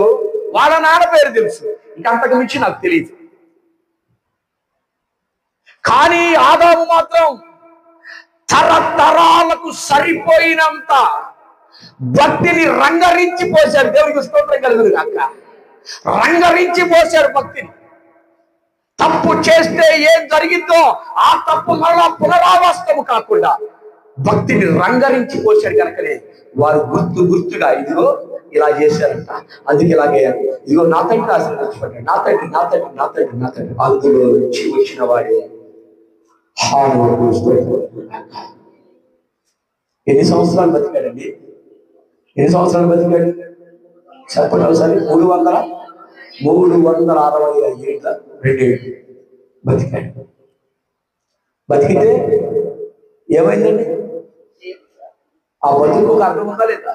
వాళ్ళ నాన్న పేరు తెలుసు, ఇంకా అంతకు మించి నాకు తెలియదు. కానీ ఆదాము మాత్రం తరతరాలకు సరిపోయినంత భక్తిని రంగరించి పోశాడు. దేవునికి స్తోత్రం కలుగును కాక. రంగరించి పోశాడు భక్తిని. తప్పు చేస్తే ఏం జరిగిందో ఆ తప్పు మరలా పునరావాస్తము కాకుండా భక్తిని రంగరించి పోశాడు. కనుకనే వారు గుర్తుగా ఇదిగో ఇలా చేశారంట, అందుకే ఇలాగయ్యారు. ఇదిగో నా తండ్రి ఆశీర్వదించబడ్డాడు, నా తండ్రి నా తండ్రి నా తండ్రి నా తండ్రి. అందులో నుంచి వచ్చిన వాడే హానోకు. ఎన్ని సంవత్సరాలు బతికాడండి? ఎన్ని సంవత్సరాలు బతికాడు చెప్పండి ఒకసారి. 365 ఏళ్ళ 2 ఏళ్ళు బతికాడు. బతికితే ఏమైందండి? ఆ బతుకు ఒక అర్థం ఉందా లేదా?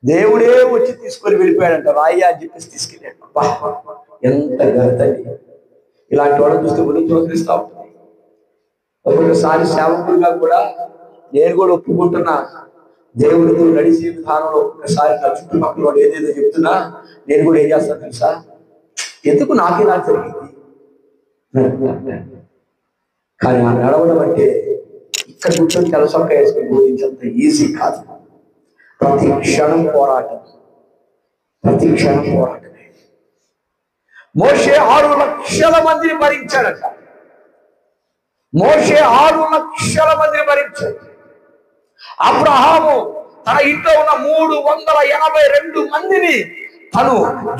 దేవుడే వచ్చి తీసుకొని వెళ్ళిపోయాడంట. రాయ్యా అని చెప్పేసి తీసుకెళ్ళాడు. ఎంత గతండి! ఇలాంటి వాళ్ళని చూస్తే ఒళ్ళు తోకరిస్తూ ఉంటుంది. ఒక్కొక్కసారి సేవకులుగా కూడా నేను కూడా ఒప్పుకుంటున్నా, దేవుడితో నడిచే విధానంలో ఒక్కసారి నా చుట్టుపక్కల వాడు ఏదేదో చెప్తున్నా నేను కూడా ఏం చేస్తాను తెలుసా? ఎందుకు నాకే నాకు జరిగింది. కానీ ఆ నడవడం అంటే ఇక్కడ కూర్చొని తెలసొక్క వేసుకొని బోధించేంత ఈజీ కాదు. ప్రతి క్షణం పోరాటం, ప్రతి క్షణం పోరాటమే. మోషే 6 లక్షల మందిని భరించాడట. మోషే 6 లక్షల మందిని భరించాడు. అబ్రహాము తన ఇంట్లో ఉన్న 382 మందిని తను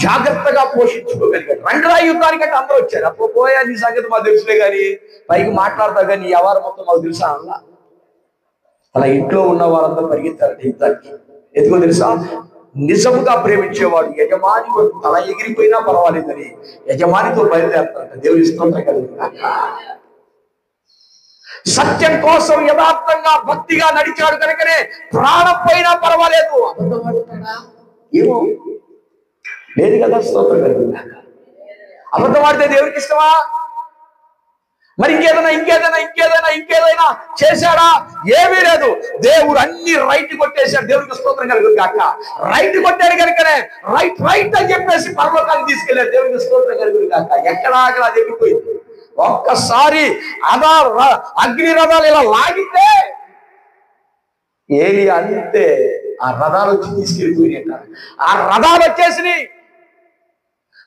జాగ్రత్తగా పోషించుకోగలిగాడు. రంగరా యుద్ధానికంటే అందరూ వచ్చారు. అప్పుడు పోయా నీ సంగతి మాకు తెలుసులే కానీ పైకి మాట్లాడతా కానీ ఎవరు మొత్తం మాకు తెలుసా అలా. అలా ఇంట్లో ఉన్న వారంతా పరిగెత్తారంటే యుద్ధానికి. ఎందుకో తెలుసా? నిజముగా ప్రేమించేవాడు యజమాని తల ఎగిరిపోయినా పర్వాలేదని యజమానితో బయలుదేరతారంట. దేవుని స్తోత్రం కలుగుతుంది. సత్యం కోసం యథార్థంగా భక్తిగా నడిచాడు కనుకనే ప్రాణం పోయినా పర్వాలేదు. ఏమో లేదు కదా. స్తోత్రం కలుగుతుంది. అబద్ధం ఆడితే దేవుడికి ఇష్టమా? మరి ఇంకేదైనా చేశాడా? ఏమీ లేదు. దేవుడు అన్ని రైట్ కొట్టేశాడు. దేవుడికి స్తోత్రం కలుగుతుంది కాక. రైట్ కొట్టాడు కనుకనే రైట్ అని చెప్పేసి పరలోకానికి తీసుకెళ్ళాడు. దేవుడికి స్తోత్రం కలుగుతుంది కాక. ఎక్కడా దిగిపోయింది. ఒక్కసారి అగ్ని రథాలు ఇలా లాగితే ఏలి అంతే ఆ రథాలు వచ్చి తీసుకెళ్ళిపోయినట్ట. ఆ రథాలు వచ్చేసి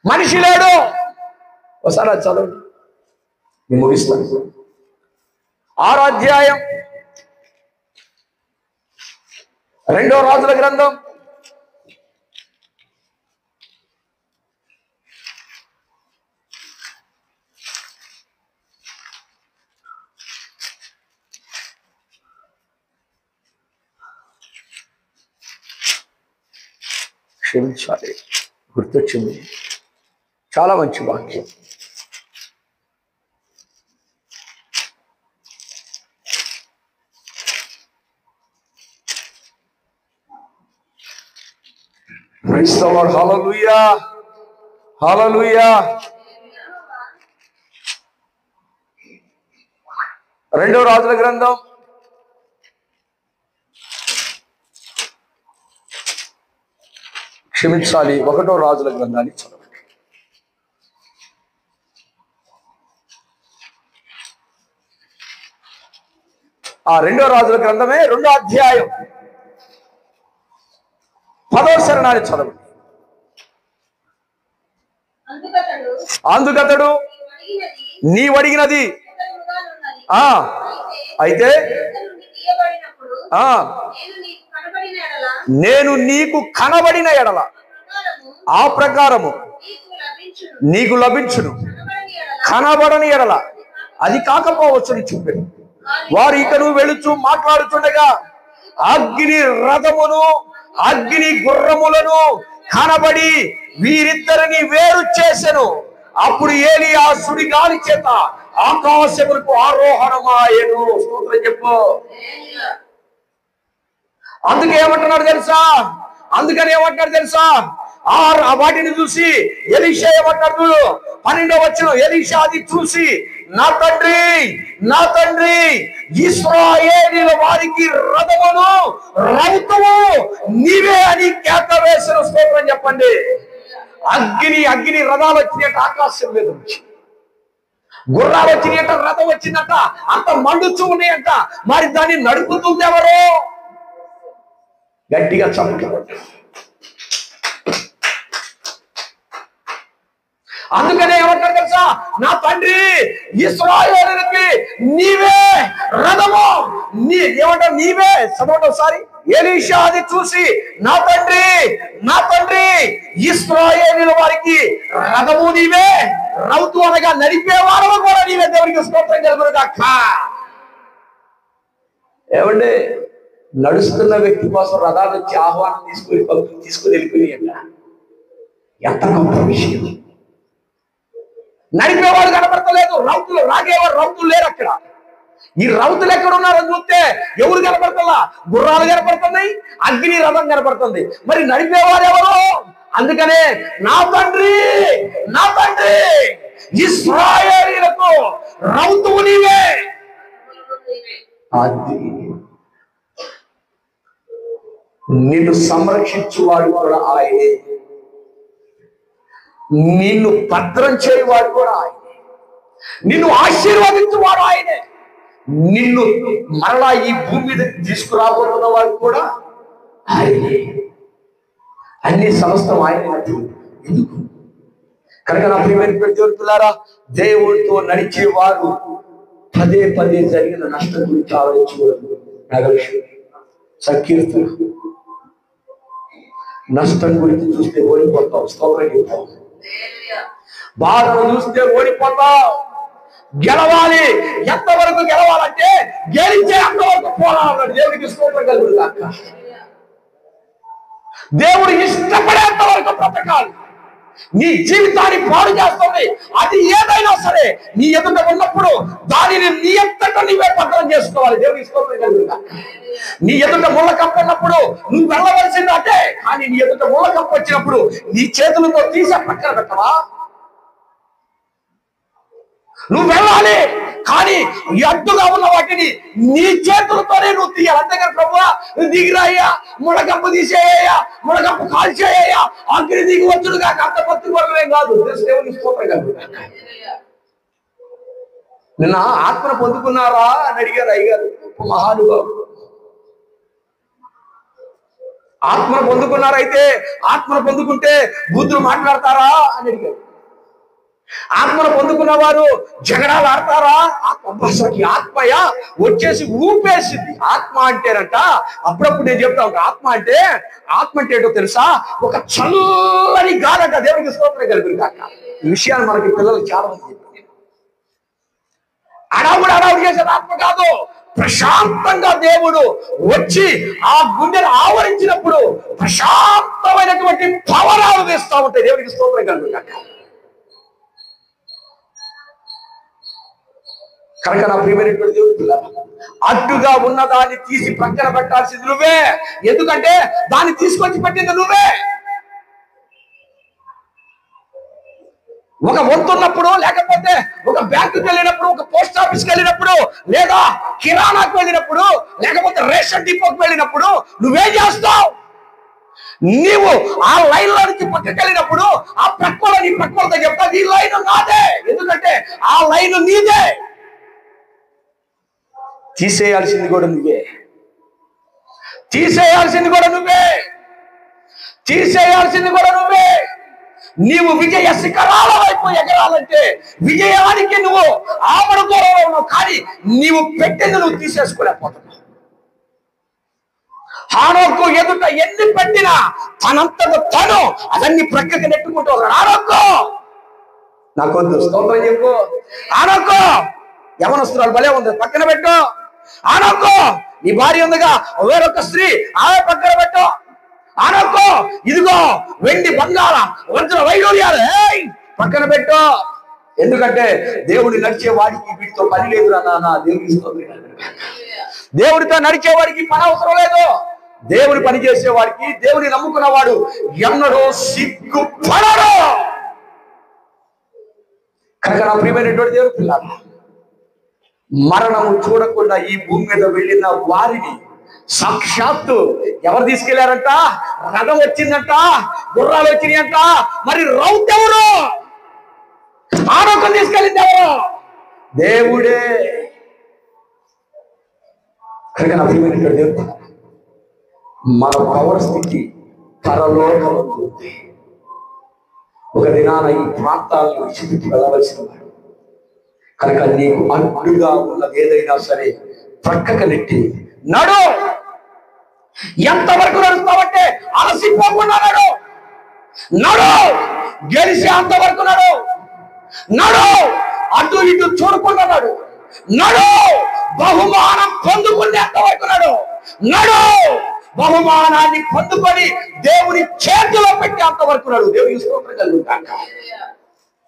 మనిషి లేడు. ఒకసారి అది చదవండి, నేను ముగిస్తాను. 6వ అధ్యాయం 2వ రాజుల గ్రంథం 'క్షమించాలి' గుర్తొచ్చింది. చాలా మంచి వాక్యం. Praise the Lord. Hallelujah, hallelujah. 2వ రాజుల గ్రంథం 1వ రాజుల గ్రంథాన్ని చదవండి. ఆ 2వ రాజుల గ్రంథమే 2వ అధ్యాయం 10వ శరణాన్ని చదవండి. అందుకతడు నీవడిగినది అయితే నేను నీకు కనబడిన ఎడల ఆ ప్రకారము నీకు లభించును, కనబడని ఎడల అది కాకపోవచ్చని చెప్పాను. వారు ఇకను వెళుచు మాట్లాడుతుండగా అగ్ని రథమును అగ్ని గుర్రములను కనబడి వీరిద్దరిని వేరు చేసెను. అప్పుడు ఏలియా సుడిగాలి చేత ఆకాశములకు ఆరోహణమాయెను. స్తోత్రం చెప్పు. అందుకని ఏమంటున్నాడు తెలుసా? వాటిని చూసి ఎలీషా ఏమంటాడు? 12వ వచనం, ఎలీషా అది చూసి నా తండ్రి ఇశ్రాయేలీయుల వారికి రథమును రౌతుము నీవే అని కేక వేసిన. స్తోత్రం చెప్పండి. అగ్ని రథాలు వచ్చినట్టు ఆకాశం మీద నుంచి, గుర్రాలు వచ్చినట్ట, రథం వచ్చిందట, అంత మండుచూ ఉన్నాయంట. మరి దాన్ని నడుపుతుంది ఎవరు? గట్టిగా చప్పట్లు. అందుకనే ఏమంటారు తెలుసా? నా తండ్రి ఇశ్రాయేలుకి నీవే రథము. ఏమంటారు? నీవే. చదవండి ఒకసారి. ఎలీషా అది చూసి నా తండ్రి ఇశ్రాయేలీయుల వారికి రథము నీవే, రౌతు అనగా నడిపేవారు కూడా నీవే. దేవునికి స్తోత్రం కలుగును గాక. ఏమండి, నడుస్తున్న వ్యక్తి కోసం రథాలు వచ్చి ఆహ్వానం తీసుకుని వెళ్ళిపోయినాయంట. ఎంత గొప్ప విషయం. నడిపేవాడు కనపడతలేదు, రౌతులు లేరు అక్కడ. ఈ రౌతులు ఎక్కడ ఉన్నారని చూస్తే ఎవరు కనపడతలా? గుర్రాలు కనపడుతున్నాయి, అగ్ని రథం కనపడుతుంది. మరి నడిపేవారు ఎవరు? అందుకనే నా తండ్రి ఇశ్రాయేలీయులకు రౌతువు నీవే. అది నిన్ను సంరక్షించువాడు కూడా ఆయనే, నిన్ను భద్రం చేయవాడు కూడా ఆయనే, నిన్ను ఆశీర్వదించువాడు ఆయనే, నిన్ను మరలా ఈ భూమి మీద తీసుకురాబోతున్న వాడు కూడా ఆయనే. అన్ని సమస్తం ఆయన. ఎందుకు? కనుక నా ప్రియమైన ప్రజలారా, దేవుడితో నడిచేవారు పదే జరిగిన నష్టం గురించి ఆలోచించకూడదు. సంకీర్తన నష్టం గురించి చూస్తే ఓడిపోతావు, స్తోత్రం చెప్తావు. బాధను చూస్తే ఓడిపోతావు. గెలవాలి. ఎంతవరకు గెలవాలంటే గెలిచే అంతవరకు పోరాడాలి. దేవుడికి స్తోత్రం కలుగును గాక. దేవుడు ఇష్టపడేంత వరకు బ్రతకాలి. నీ జీవితాన్ని పాడు చేస్తుంది అది ఏదైనా సరే, నీ ఎదుట ఉన్నప్పుడు దానిని నీ అంతటా నీవే భద్రం చేసుకోవాలి. దేవుడికి స్తోత్రం కలుగును గాక. నీ ఎదుట ముళ్ళ కప్పు ఉన్నప్పుడు నువ్వు వెళ్ళవలసిందంటే, కానీ నీ ఎదుట ముళ్ళ కప్పు వచ్చినప్పుడు నీ చేతులతో తీసే పక్కన పెట్టవా? నువ్వు వెళ్ళాలి, కానీ అడ్డుగా ఉన్న వాటిని నీ చేతులతోనే నువ్వు తీయాలి. అంతేగాని ప్రభువా దిగిరాయ్యా, ముళ్ళకప్పు తీసేయ్యా, ముళ్ళకప్పు కాల్చేయ్యా, అగ్ని దిగి వచ్చుడు కాక అంత పత్రికలేం కాదు. దేవుని స్తోత్రం కలుగును గాక. నిన్న ఆత్మ పొందుకున్నారా అని అడిగారు అయ్యగారు, మహానుభావుడు. ఆత్మను పొందుకున్నారైతే ఆత్మను పొందుకుంటే బూతులు మాట్లాడతారా అని అడిగాడు. ఆత్మను పొందుకున్న వారు జగడాలు ఆడతారా? అసలు ఆత్మయ వచ్చేసి ఊపేసింది. ఆత్మ అంటేనంట, అప్పుడప్పుడు నేను చెప్తా ఉంటా, ఆత్మ అంటే ఏంటో తెలుసా? ఒక చల్లని గాలంట. దేవునికి స్తోత్రం కలుగును కాక. ఈ విషయాలు మనకి పిల్లలు చాలా మంది చెప్పారు. అడావుడు చేసేది ఆత్మ కాదు. ప్రశాంతంగా దేవుడు వచ్చి ఆ గుండెను ఆవరించినప్పుడు ప్రశాంతమైనటువంటి పవనాలు వేస్తూ ఉంటాయి. దేవునికి స్తోత్రం కలుగును కాక. కనుక నా ప్రియమైనటువంటి దేవుడి పిల్లలు, అడ్డుగా ఉన్న దాన్ని తీసి ప్రక్కన పెట్టాల్సింది నువ్వే. ఎందుకంటే దాన్ని తీసుకొచ్చి పెట్టింది నువ్వే. ఒక వంతున్నప్పుడు, లేకపోతే ఒక బ్యాంకుకి వెళ్ళినప్పుడు, ఒక పోస్ట్ ఆఫీస్కి వెళ్ళినప్పుడు, లేదా కిరాణాకు వెళ్ళినప్పుడు, లేకపోతే రేషన్ డిపోకి వెళ్ళినప్పుడు నువ్వేం చేస్తావు? నీవు ఆ లైన్ లో నుంచి పక్కకి వెళ్ళినప్పుడు ఆ ప్రక్కలో నీ ప్రక్కలతో చెప్తావు, ఈ లైన్ నాదే. ఎందుకంటే ఆ లైన్ నీదే. తీసేయాల్సింది కూడా నువ్వే. తీసేయాల్సింది కూడా నువ్వే. తీసేయాల్సింది కూడా నువ్వే. నీవు విజయ శిఖరాల వైపు ఎగరాలంటే విజయానికి నువ్వు ఆమడ దూరంలో ఉన్నావు, కానీ నీవు పెట్టింది నువ్వు తీసేసుకోలేకపోతున్నావు. హానోకు ఎదుట ఎన్ని పెట్టినా తనంతట తను అదన్ని ప్రక్కకి నెట్టుకుంటూ ఆనోకు నాకొద్దు. స్తోత్రం చెప్పు. ఆనోకు యవనస్తురాలు భలే ఉంది, పక్కన పెట్టు. ఆనోకు నీ భార్య ఉందిగా, వేరొక స్త్రీ, ఆమె పక్కన పెట్టు. ఆనోకు ఇదిగో వెండి బంగార వజ్ర వైడూర్యాలు పక్కన పెట్టు. ఎందుకంటే దేవుడు నడిచే వాడికి వీటితో పని లేదు నాన్న. దేవుడితో నడిచే వాడికి పని అవసరం లేదు. దేవుని పని చేసేవాడికి, దేవుని నమ్ముకున్నవాడు ఎన్నడూ సిగ్గుపడడు. కనుక నా ప్రియమైనటువంటి దేవుడి పిల్లలు, మరణము చూడకుండా ఈ భూమి మీద వెళ్ళిన వారిని సాక్షాత్తు ఎవరు తీసుకెళ్లారంట? రథం వచ్చిందంట, గుర్రాలు వచ్చినాయంట. మరి రౌత్ ఎవరు? ఆనోకుని తీసుకెళ్ళింది ఎవరు? దేవుడే. కనుక నా ప్రియమైనటువంటి దేవుడు, మన పవర్ స్థితి పరలోకం ఉంది. ఒక దినాన ఈ ప్రాంతాలను విడిచిపెట్టి వెళ్ళవలసిన వాడు. కనుక నీకు అడ్డుగా ఉన్నది ఏదైనా సరే ప్రక్కకు నెట్టి నడు. ఎంతవరకు నడుస్తావంటే అలసిపోకుండా నడు. నడు గెలిచి అంతవరకు నడు. నడు అటు ఇటు చూడకుండా నడు. నడు బహుమానం పొందుకునేంత వరకు నడు. నడు బహుమానాన్ని పొందుకొని దేవుని చేతిలో పెట్టేంత వరకు నడు. దేవుని స్తోత్రం కలుగుతాక.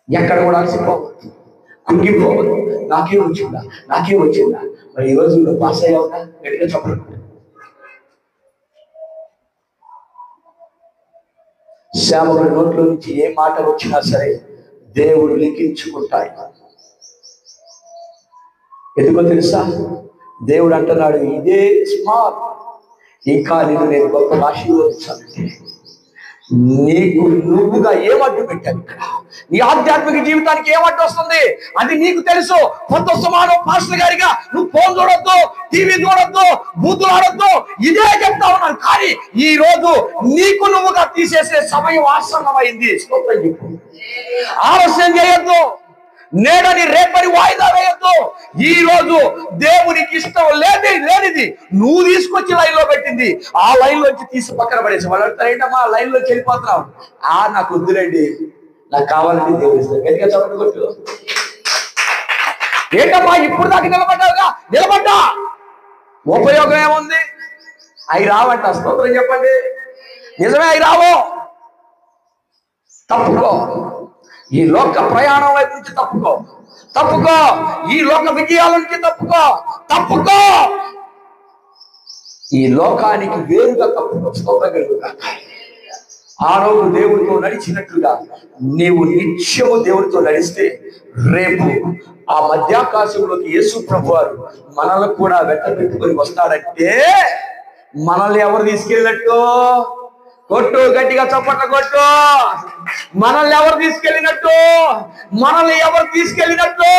ఎక్కడ కూడా అలసిపోవద్దు, కుంగిపోవద్దు. నాకే వచ్చిందా, నాకే వచ్చిందా. మరి ఈ రోజు నువ్వు పాస్ అయ్యావుగా, గట్టిగా చెప్పండి. సేవకుడి నోట్లో నుంచి ఏ మాట వచ్చినా సరే దేవుడు లిఖించుకుంటాడు. ఎందుకో తెలుసా? దేవుడు అంటున్నాడు, ఇదే స్మార్ట్, ఇంకా నేను గొప్ప ఆశీర్వదించాలంటే నీకు నువ్వుగా ఏమడ్డు పెట్టాను. ఇక్కడ నీ ఆధ్యాత్మిక జీవితానికి ఏమడ్డు వస్తుంది అది నీకు తెలుసు. కొంత సమానం పాస్టర్ గారిగా నువ్వు ఫోన్ చూడొద్దు, టీవీ చూడొద్దు, బూతులు ఆడొద్దు, ఇదే చెప్తా ఉన్నాను. కానీ ఈ రోజు నీకు నువ్వుగా తీసేసే సమయం ఆసన్నమైంది. స్తోత్రం చెప్పు. ఆలస్యం చేయొద్దు. నేడని రేపని వాయిదా వేయొద్దు. ఈ రోజు దేవునికి ఇష్టం లేనిది నువ్వు తీసుకొచ్చి లైన్ లో పెట్టింది, ఆ లైన్ లోంచి తీసి పక్కన పడేసి వాళ్ళు అంటారు, ఏంటమ్మా లైన్ లోకి వెళ్ళిపోతున్నావు? నాకు వద్దులేండి, నాకు కావాలండి దేవుడు ఇస్తాడు. గట్టిగా చెప్పండి కొట్టు. ఏంటమ్మా ఇప్పుడు దాకా నిలబడ్డావుగా, నిలబడ్డా, ఉపయోగం ఏముంది? అవి రావంట. స్తోత్రం చెప్పండి. నిజమే, అవి రావు. తప్పుకో. ఈ లోక ప్రయాణం వైపు నుంచి తప్పుకో. ఈ లోక విజయాల నుంచి తప్పుకో. ఈ లోకానికి వేరుగా తప్పుకో. స్తోత్రం కలుగుతాక. ఆ రోజు దేవుడితో నడిచినట్లుగా నీవు నిత్యము దేవుడితో నడిస్తే రేపు ఆ మధ్యాకాశంలోకి యేసు ప్రభువారు మనల్ని కూడా వెంట పెట్టుకొని వస్తాడంటే మనల్ని ఎవరు తీసుకెళ్ళినట్టు? కొట్టు, గట్టిగా చప్పట్ల కొట్టు. మనల్ని ఎవరు తీసుకెళ్ళినట్టు? మనల్ని ఎవరు తీసుకెళ్ళినట్టు?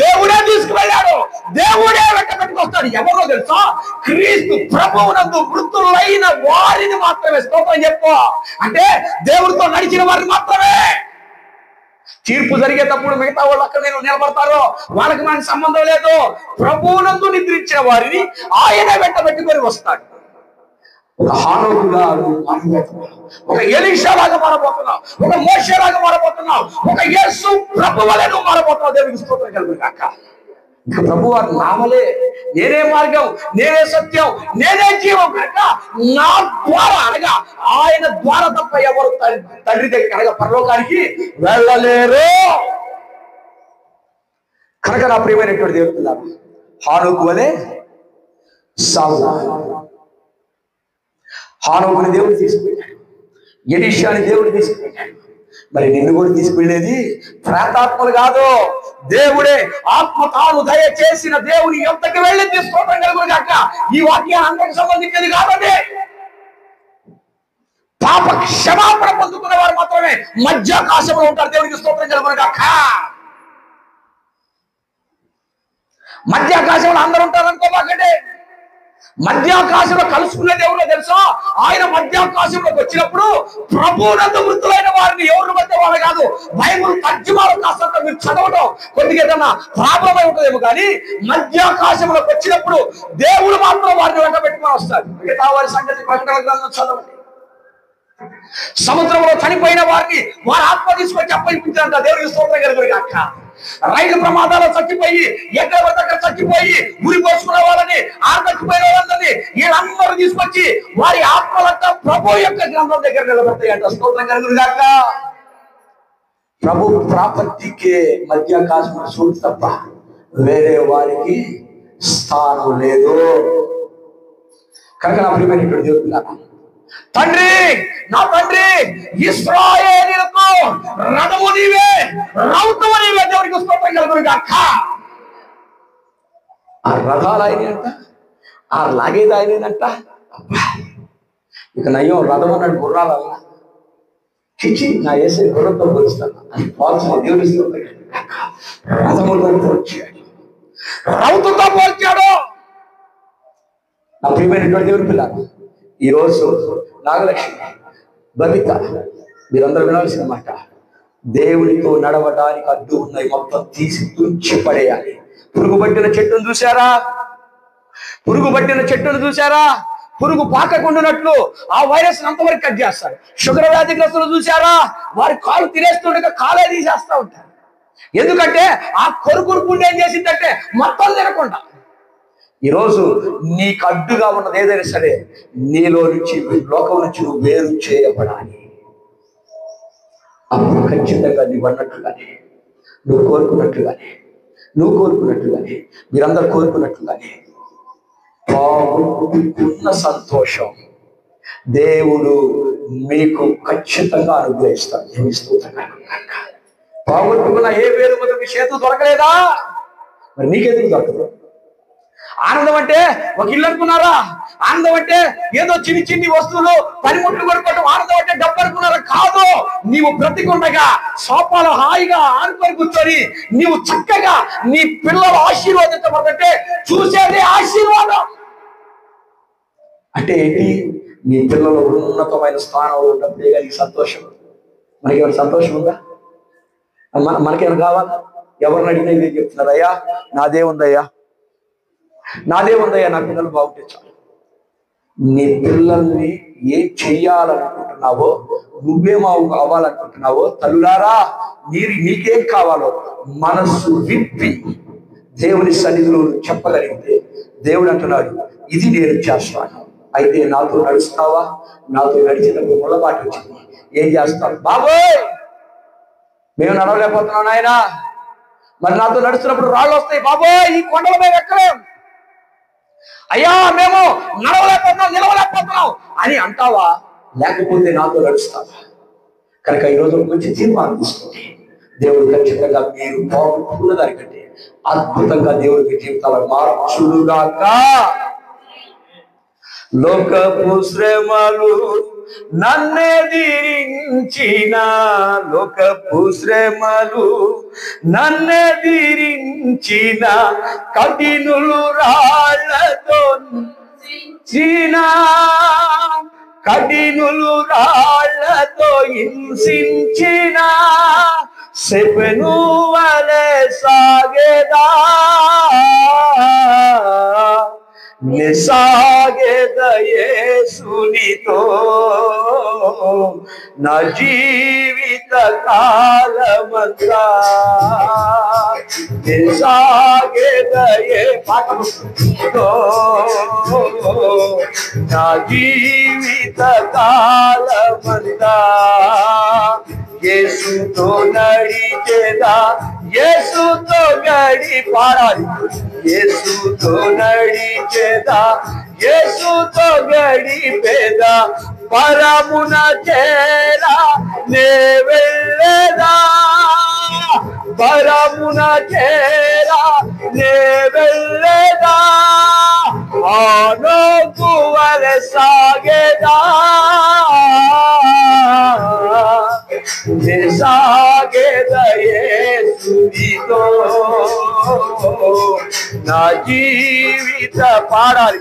దేవుడే తీసుకువెళ్ళాడు, దేవుడే వెంట పెట్టుకొస్తాడు. ఎవరో తెలుసా? క్రీస్తు ప్రభువునందు మృతులైన వారిని మాత్రమే. స్తోత్రం చెప్పు. అంటే దేవుడితో నడిచిన వారిని మాత్రమే. తీర్పు జరిగేటప్పుడు మిగతా వాళ్ళు అక్కడ నేను నిలబడతారు, వాళ్ళకి మనకి సంబంధం లేదు. ప్రభువునందు నిద్రించిన వారిని ఆయన వెంట పెట్టుకొని వస్తాడు. ఒక హానోకుగా ఒక ఎలీషా లాగా మారబోతున్నావు, ఒక మోషే లాగా మారబోతున్నావు, ఒక యేసు ప్రభు వలె నువ్వు మారబోతున్నావు. దేవునికి స్తోత్రం కలుగును గాక. ఇక ప్రభు వారు నామలే నేనే మార్గం, నేనే సత్యం, నేనే జీవం కనుక నా ద్వారా అనగా ఆయన ద్వారా తప్ప ఎవరు తండ్రి దగ్గర అనగా పరలోకానికి వెళ్ళలేరు. కనుక నా ప్రియమైనటువంటి దేవుడు హానోకు వలె సాగుదాం. హానోకుని దేవుడు తీసుకువెళ్ళాడు, ఎలీషాని దేవుడు తీసుకువెళ్ళాడు. మరి నిన్ను కూడా తీసుకువెళ్ళేది ప్రేతాత్మలు కాదు, దేవుడే. ఆత్మ తాను దయచేసిన దేవుని ఎంతకి వెళ్ళి తీసుకోవడం కలుగును గాక. ఈ వాక్యాన్ని అందరికి సంబంధించేది కాదండి. పాప క్షమాపణ పొందుకున్న వారు మాత్రమే మధ్యాకాశంలో ఉంటారు. దేవునికి స్తోత్రం కలుగును గాక. మధ్యాకాశంలో అందరూ ఉంటారు అనుకోబాకండి. మధ్యాకాశంలో కలుసుకునే దేవుడు తెలుసా? ఆయన మధ్యాకాశంలోకి వచ్చినప్పుడు ప్రభువునందు మృతులైన వారిని ఎవరు మధ్య వాళ్ళు కాదు. బైబుల్ తర్జుమాలో కాస్తంత మీరు చదవడం కొద్దిగా ఏదన్నా ప్రాబ్లం అయి ఉంటుందేమో, కానీ మధ్యాకాశంలోకి వచ్చినప్పుడు దేవుడు మాత్రం వారిని వెంట పెట్టుకుని వస్తాడు. మిగతా వారి సంగతి ప్రకటన గ్రంథం చదవండి. సముద్రంలో చనిపోయిన వారిని వారి ఆత్మ తీసుకొచ్చి అప్పగించారంట. దేవుడికి స్తోత్రం కలుగును గాక. రైలు ప్రమాదాలు చచ్చిపోయి ఎక్కడ దగ్గర చచ్చిపోయి ఉరి పోసుకున్న వాళ్ళని, ఆర్చచ్చిపోయిన వాళ్ళని వీళ్ళందరూ తీసుకొచ్చి వారి ఆత్మలంతా ప్రభు యొక్క గ్రంథం దగ్గర నిలబడతాయంట. స్తోత్రం కలుగును గాక. ప్రభు ప్రాపర్టీకే మధ్యాకాశం చూడు తప్ప వేరే వారికి స్థానం లేదు. కనుక నా ప్రియమైనటువంటి దేవుడు తండ్రి, నా తండ్రి, ఇశ్రాయేలీయులకు రథము నీవే, రౌతము నీవే. దేవునికి స్తోత్రం కలుగును గాక. ఆ రథాలు ఆయనంట, ఆ లాగేది ఆయనంట. ఇక నయ్యం రథం అన్నాడు గుర్రాలల్లా. చిచ్చి నా వేసే గుర్రంతో పోలుస్తాను అని పోల్చిన. దేవునికి స్తోత్రం కలుగును గాక. రథముతో పోల్చాడు, రౌతుతో పోల్చాడు. నా ప్రియమైనటువంటి దేవుని పిల్లలు, ఈరోజు నాగలక్ష్మి, బబిత, మీరందరూ వినాల్సిన మాట, దేవుడితో నడవడానికి అడ్డు ఉన్నాయి మొత్తం తీసి తుంచి పడేయాలి. పురుగు పట్టిన చెట్టును చూసారా? పురుగు పట్టిన చెట్టును చూసారా? పురుగు పాకకుండానట్లు ఆ వైరస్ అంతవరకు కట్ చేస్తారు. షుగర్ వ్యాధిగ్రస్తులు చూసారా? వారి కాలు తినేస్తుండగా కాలే తీసేస్తా ఉంటారు. ఎందుకంటే ఆ కొరుకురు పుండి ఏం చేసిందంటే మొత్తం తినకుండా. ఈరోజు నీకు అడ్డుగా ఉన్నది ఏదైనా సరే నీలో నుంచి, లోకం నుంచి నువ్వు వేరు చేయబడాలి. అప్పుడు ఖచ్చితంగా నువ్వు అన్నట్లుగానే, నువ్వు కోరుకున్నట్లుగానే, మీరందరూ కోరుకున్నట్లుగానే బాగున్న సంతోషం దేవుడు మీకు ఖచ్చితంగా అనుగ్రహిస్తాడు. బాగుంటున్న ఏ వేరు మొదటి చేతులు దొరకలేదా? మరి నీకెందుకు దొరకదు? ఆనందం అంటే ఒక ఇల్లు అనుకున్నారా? ఆనందం అంటే ఏదో చిన్ని చిన్ని వస్తువులు పనిముట్లు కొనుక్కోవడం ఆనందం అంటే డబ్బు అనుకున్నారా? కాదు. నీవు బ్రతికుండగా సోపాలో హాయిగా ఆనుకొని కూర్చొని నీవు చక్కగా నీ పిల్లలు ఆశీర్వాదించబడుతుంటే చూసేదే ఆశీర్వాదం. అంటే ఏంటి? నీ పిల్లలు ఉన్నతమైన స్థానంలో ఉన్నప్పుడే కానీ సంతోషం. మనకేమైనా సంతోషం ఉందా? మనకేమైనా కావాలా? ఎవరిని అడిగినా ఇదే చెప్తున్నారు, అయ్యా నాదే ఉందయ్యా, నా పిల్లలు బాగుంటే చాలు. నీ పిల్లల్ని ఏం చెయ్యాలనుకుంటున్నావో, నువ్వేం అవ్వాలనుకుంటున్నావో తల్లులారా, నీకేం కావాలో మనస్సు విప్పి దేవుని సన్నిధిలో చెప్పగలిగితే దేవుడు అంటున్నాడు, ఇది నేను చేస్తాను. అయితే నాతో నడుస్తావా? నాతో నడిచినప్పుడు ముళ్ళబాటు వచ్చింది, ఏం చేస్తావు? బాబోయ్ మేము నడవలేకపోతున్నాం నాయన. మరి నాతో నడుస్తున్నప్పుడు రాళ్ళు వస్తాయి, బాబోయ్ ఈ కొండల మీద ఎక్కలేం. అయ్యా మేము నడవలేకపోతున్నాం, నిలవలేకపోతున్నాం అని అంటావా? లేకపోతే నాతో నడుస్తావా? కనుక ఈరోజు మంచి తీర్మానం తీసుకోండి. దేవుడు ఖచ్చితంగా మీరు బాగుంటున్న దానికంటే అద్భుతంగా దేవుడికి జీవితాలను మార్చుగాక. లోకపు శ్రమలు నన్నెదిరించిన లోకపు శ్రమలు, నన్నెదిరించిన కఠినులు రాళ్లతో కఠినులు రాళ్లతో హింసించిన సెపెను వలె సాగేదా నిసాగేద యేసునితో నా జీవిత కాలమంతా నిసాగేద నా జీవిత కాలమంతా యేసుతో నడిచేదా, యేసుతో పాడాలి. యేసుతో నడిచేదా, యేసుతో గడిపేదా, పరమున చేరా నే వెళ్ళేదా, పరమున చేరా నే వెళ్ళేదా, ఆనోకు వలె సాగేదా, సాగేద యేసునితో నా జీవిత పాడాలి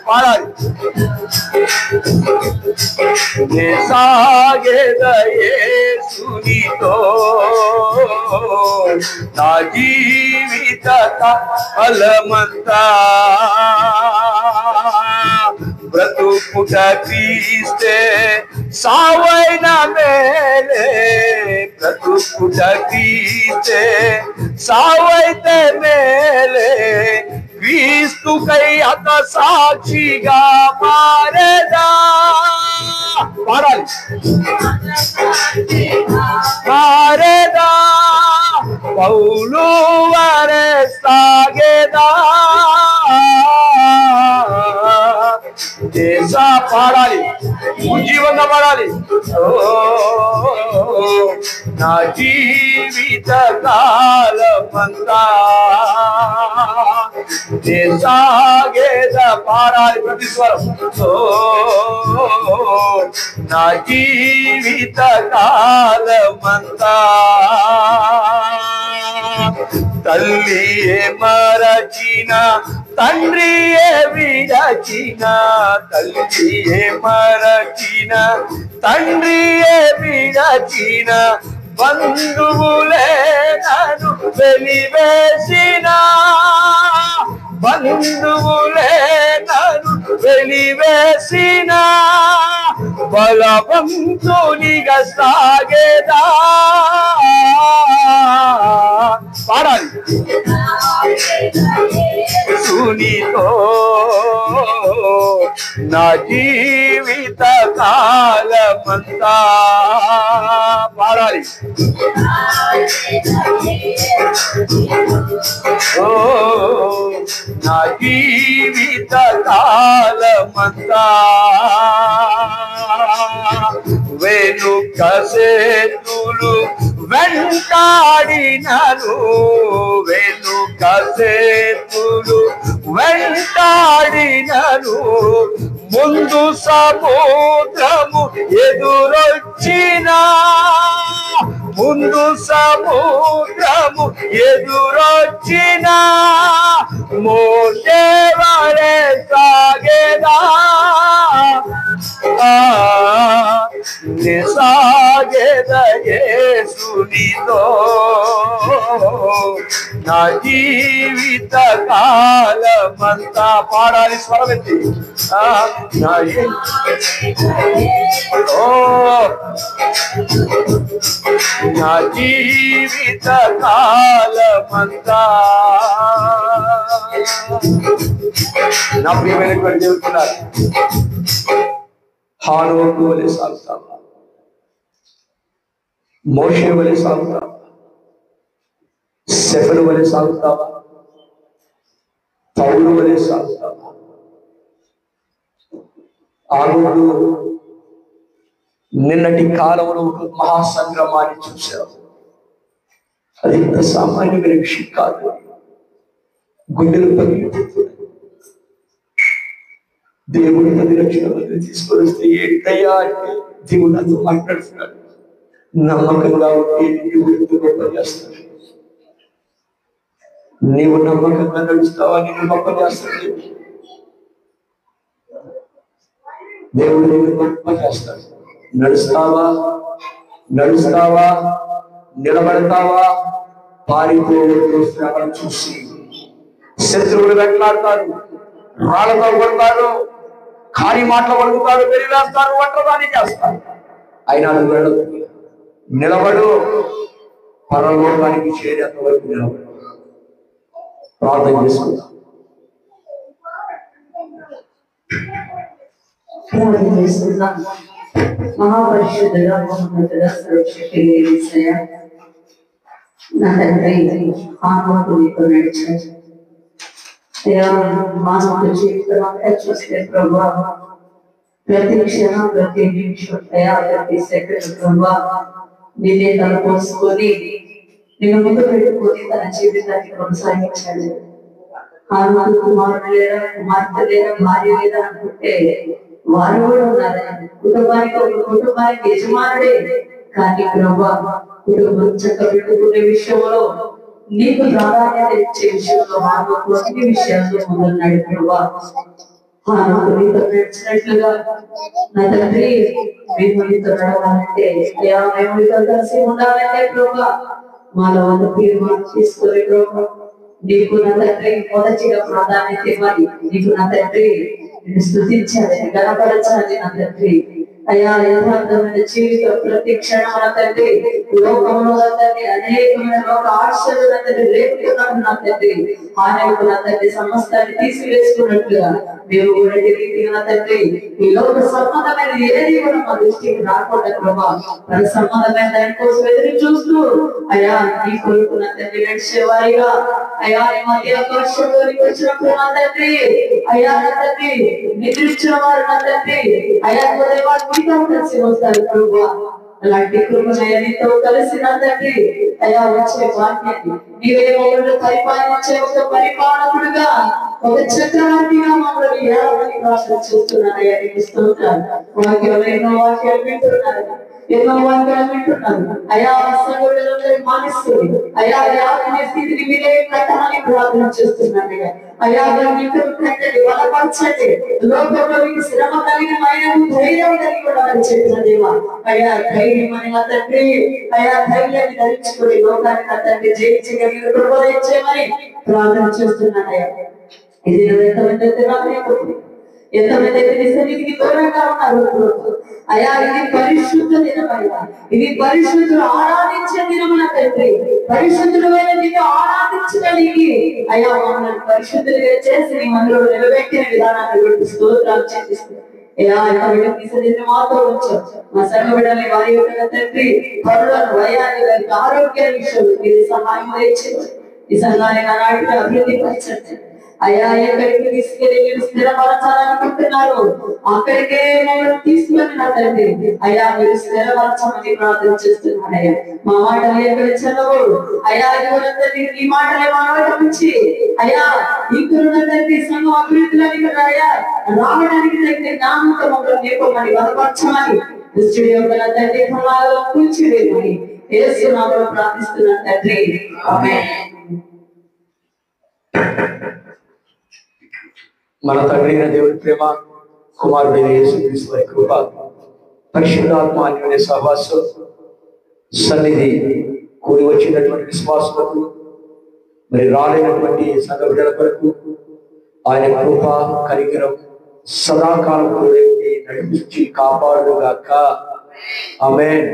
సాగేద యేసునితో నా జీవిత కాలమంతా బ్రతుకుట క్రీస్తే సావైన మేలే, బ్రతుకుట క్రీస్తే సావైతే మేలే, క్రీస్తుకై అత సాక్షిగా మారేదా, పాడాలి మారేదా, పౌలు వలె సాగేదా, దేశా పాడాలి, ఉజ్జీవంగా పాడాలి. నా జీవిత కాలమంతా సాగేద పాడాలి ప్రతి స్వరం. నా జీవిత కాలమంతా తల్లియే మరచిన తండ్రియే విరచిన, తల్లియే మరచిన తండ్రియే విరచిన, బంధువులే నన్ను వెలివేసిన, బంధువులే నన్ను వెలివేసిన, బలవంతునిగా సాగేదా, పాడాలి సునితో నా జీవిత కాలమంతా, పాడాలి నా జీవిత కాలమంతా, వెనుక సేతులు వెంటాడినను, వెనుక సేతులు వెంటాడినను, ముందు సముద్రము ఎదురొచ్చిన, ముందు సముద్రము ఎదురొచ్చిన, మోషే వలె సాగేదా, సాగేద యేసునితో నా జీవిత కాలమంతా, పాడాలి స్వరమెత్తి. నా జీవిత కాలమంతా, నా ప్రియమైనటువంటి చెబుతున్నారు, హానోకు వలె సాగుతావా, మోషే వలె సాగుతావా, సెఫను వలె సాగుతావా, పౌలు వలె సాగుతావా? ఆరుగురు నిన్నటి కాలంలో ఒక మహాసంగ్రమాన్ని చూశారు. అది ఇంత సామాన్యమైన విషయం కాదు. గుండెలు పగిలిపోతున్నాయి. దేవుడి 10 లక్షల మంది తీసుకొని వస్తే ఏంటయ్యా అంటే దేవుడు నాతో మాట్లాడుతున్నాడు. నమ్మకంగా ఉంటే నీవు ఎందుకు గొప్ప చేస్తాడు. నీవు నమ్మకంగా నడుస్తావా, నేను గొప్ప చేస్తాడు. దేవుడు నీవు గొప్ప చేస్తాడు. నడుస్తావా, నిలబడతావా? పారిపోవడం శ్రమను చూసి శత్రువులు వెంటాడతారు, రాళ్లతో కొడతారు, ఖాళీ మాటలు పడుకుతారు, వెలివేస్తారు, ఒంటరిదాన్ని చేస్తారు. అయినా నిలబడు, పరలోకానికి చేరేంత వరకు నిలబడు. ప్రార్థన చేసుకుందాం. మహాపరిషుద్ధుడా, మహోన్నతుడా, సర్వశక్తిమంతుడా, నా తండ్రి ఆత్మతో నీతో నడిచాడు. మానవ జీవితం అంతా చూస్తే ప్రభా, ప్రతి క్షణం, ప్రతి నిమిషం, ప్రతి సెకండ్ ప్రభా నిన్నే తలపోసుకొని నిన్ను ముందు పెట్టుకొని తన జీవితాన్ని కొనసాగించాడు. ఆత్మకు కుమారుడు లేదా, కుమార్తె లేదా, భార్య లేదా అనుకుంటే వారు కూడా ఉన్నారు. కుటుంబానికి యజమానుడే. కానీ ప్రభా, కుటుంబం చక్కబెట్టుకునే విషయంలో, నీకు ప్రాధాన్యత ఇచ్చే విషయంలో, ఆత్మకు అన్ని విషయాల్లో ముందున్నాడు ప్రభా. ఆత్మకు నీతో నడిచినట్లుగా నా తండ్రి మేము నీతో నడవాలంటే, మేము నీతో కలిసి ఉండాలంటే ప్రభా, మాలో ఉన్న తీర్మానం తీసుకునే ప్రభా, నీకు నా తండ్రి మొదటిగా ప్రాధాన్యత ఇవ్వాలి. నీకు నా తండ్రి నిన్ను స్తుతించాలి, గణపరచాలి నా తండ్రి. అయ్యా, యథార్థమైన జీవితం ప్రతి క్షణం నా తండ్రి, లోకంలో నా తండ్రి అనేకమైన లోక ఆశలు నా తండ్రి రేపుతున్నాను నా తండ్రి. ఆనకు నా తండ్రి సమస్తాన్ని తీసివేసుకున్నట్లుగా మేము కూడా రీతిగా నా తండ్రి ఈ లోక సంబంధమైన ఏది కూడా మా దృష్టికి రాకుండా ప్రభా, మన సంబంధమైన దానికోసం ఎదురు చూస్తూ అయ్యా నీ కొరకు నా తండ్రి నడిచేవారిగా, అయ్యా నీ మధ్య ఆకాశంలోకి వచ్చినప్పుడు నా తండ్రి, అయ్యా నా తండ్రి నిద్రించిన వారు నా తండ్రి, అయ్యా నీతో కలిసి వస్తారు ప్రభా. అలాంటి కృపనయ్యా నీతో కలిసి నా తండ్రి అయ్యా వచ్చే భాగ్యాన్ని నీవే మమ్మల్ని పరిపాలించే ఒక పరిపాలకుడుగా, ఒక చక్రవర్తిగా మమ్మల్ని ఏడాది భాషలు చూస్తున్నారయ్యా. నీకు స్తోత్రాలు. ఎన్నో వాక్యాలు వింటున్నారు, ఎన్నో వాక్యాలు వింటున్నారు అయా. సంఘటనలందరూ మానిస్తుంది అయా. ఆత్మీయ స్థితిని మీరే కట్టాలని ప్రార్థన చేస్తున్నారయ్యా. అయా కట్టండి, బలపరచండి. లోకంలో మీకు శ్రమ కలిగిన ధైర్యం కలిగి కూడా చెప్పిన దేవా అయా, ధైర్యం అని నా తండ్రి అయా, ధైర్యాన్ని ధరించుకుని లోకాన్ని నా తండ్రి జయించగలిగిన కృపదయచేయమని ప్రార్థన చేస్తున్నానయ్యా. ఇది ఎంతమంది సన్నిధికి దూరంగా ఉన్నారు అయా, ఇది పరిశుద్ధ దినమయ్యా. ఇది పరిశుద్ధులు ఆరాధించే దినమున తండ్రి, పరిశుద్ధులమైన నిన్ను ఆరాధించడానికి అయా మమ్మల్ని పరిశుద్ధులుగా చేసి నీ మనలో నిలబెట్టిన విధానాన్ని బట్టి స్తోత్రాలు చెల్లిస్తున్నాం. మాతో వచ్చాం. మా సంఘ బిడ్డల్ని వారి యొక్క తండ్రి పరులను వయాన్ని వారికి ఆరోగ్య విషయంలో మీరు సహాయం చేయండి. ఈ సంఘాన్ని నాటికి అభివృద్ధి పరచండి అయ్యా. ఎక్కడికి తీసుకెళ్ళి మీరు స్థిరపరచాలనుకుంటున్నారు అక్కడికే మమ్మల్ని తీసుకొని నా తండ్రి అయ్యా, మీరు స్థిరపరచమని ప్రార్థన చేస్తున్నారయ్యా. మా మాటలు ఎక్కడ చదవు అయ్యా, ఈ మాటలే మా నోట నుంచి అయ్యా, ఇంకున్న తండ్రి సంఘం అభివృద్ధిలోకి అయ్యా రావడానికి తగిన జ్ఞానంతో మమ్మల్ని నేర్పమని బలపరచమని దృష్టి యొక్క తండ్రి ప్రమాదంలో కూర్చివేయమని యేసు నామములో ప్రార్థిస్తున్నాను తండ్రి, ఆమేన్. మన తండ్రి అయిన దేవుని ప్రేమ, కుమారుడైన యేసుక్రీస్తు వారి కృప, పరిశుద్ధాత్మ అన్యోన్య సహవాసం, సన్నిధి, కూడి వచ్చినటువంటి విశ్వాసులకు, మరి రాలేనటువంటి సంఘ బిడ్డల కొరకు ఆయన కృప కనికరం సదాకాలం నడిపించి కాపాడుగాక. ఆమేన్,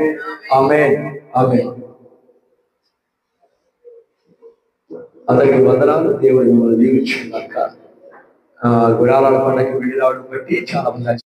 ఆమేన్, ఆమేన్. అందరికీ వందనాలు. దేవుడు మిమ్మల్ని దీవించుగాక. గుడారాల పండుగకి వెళ్ళి రావడం బట్టి చాలా మంది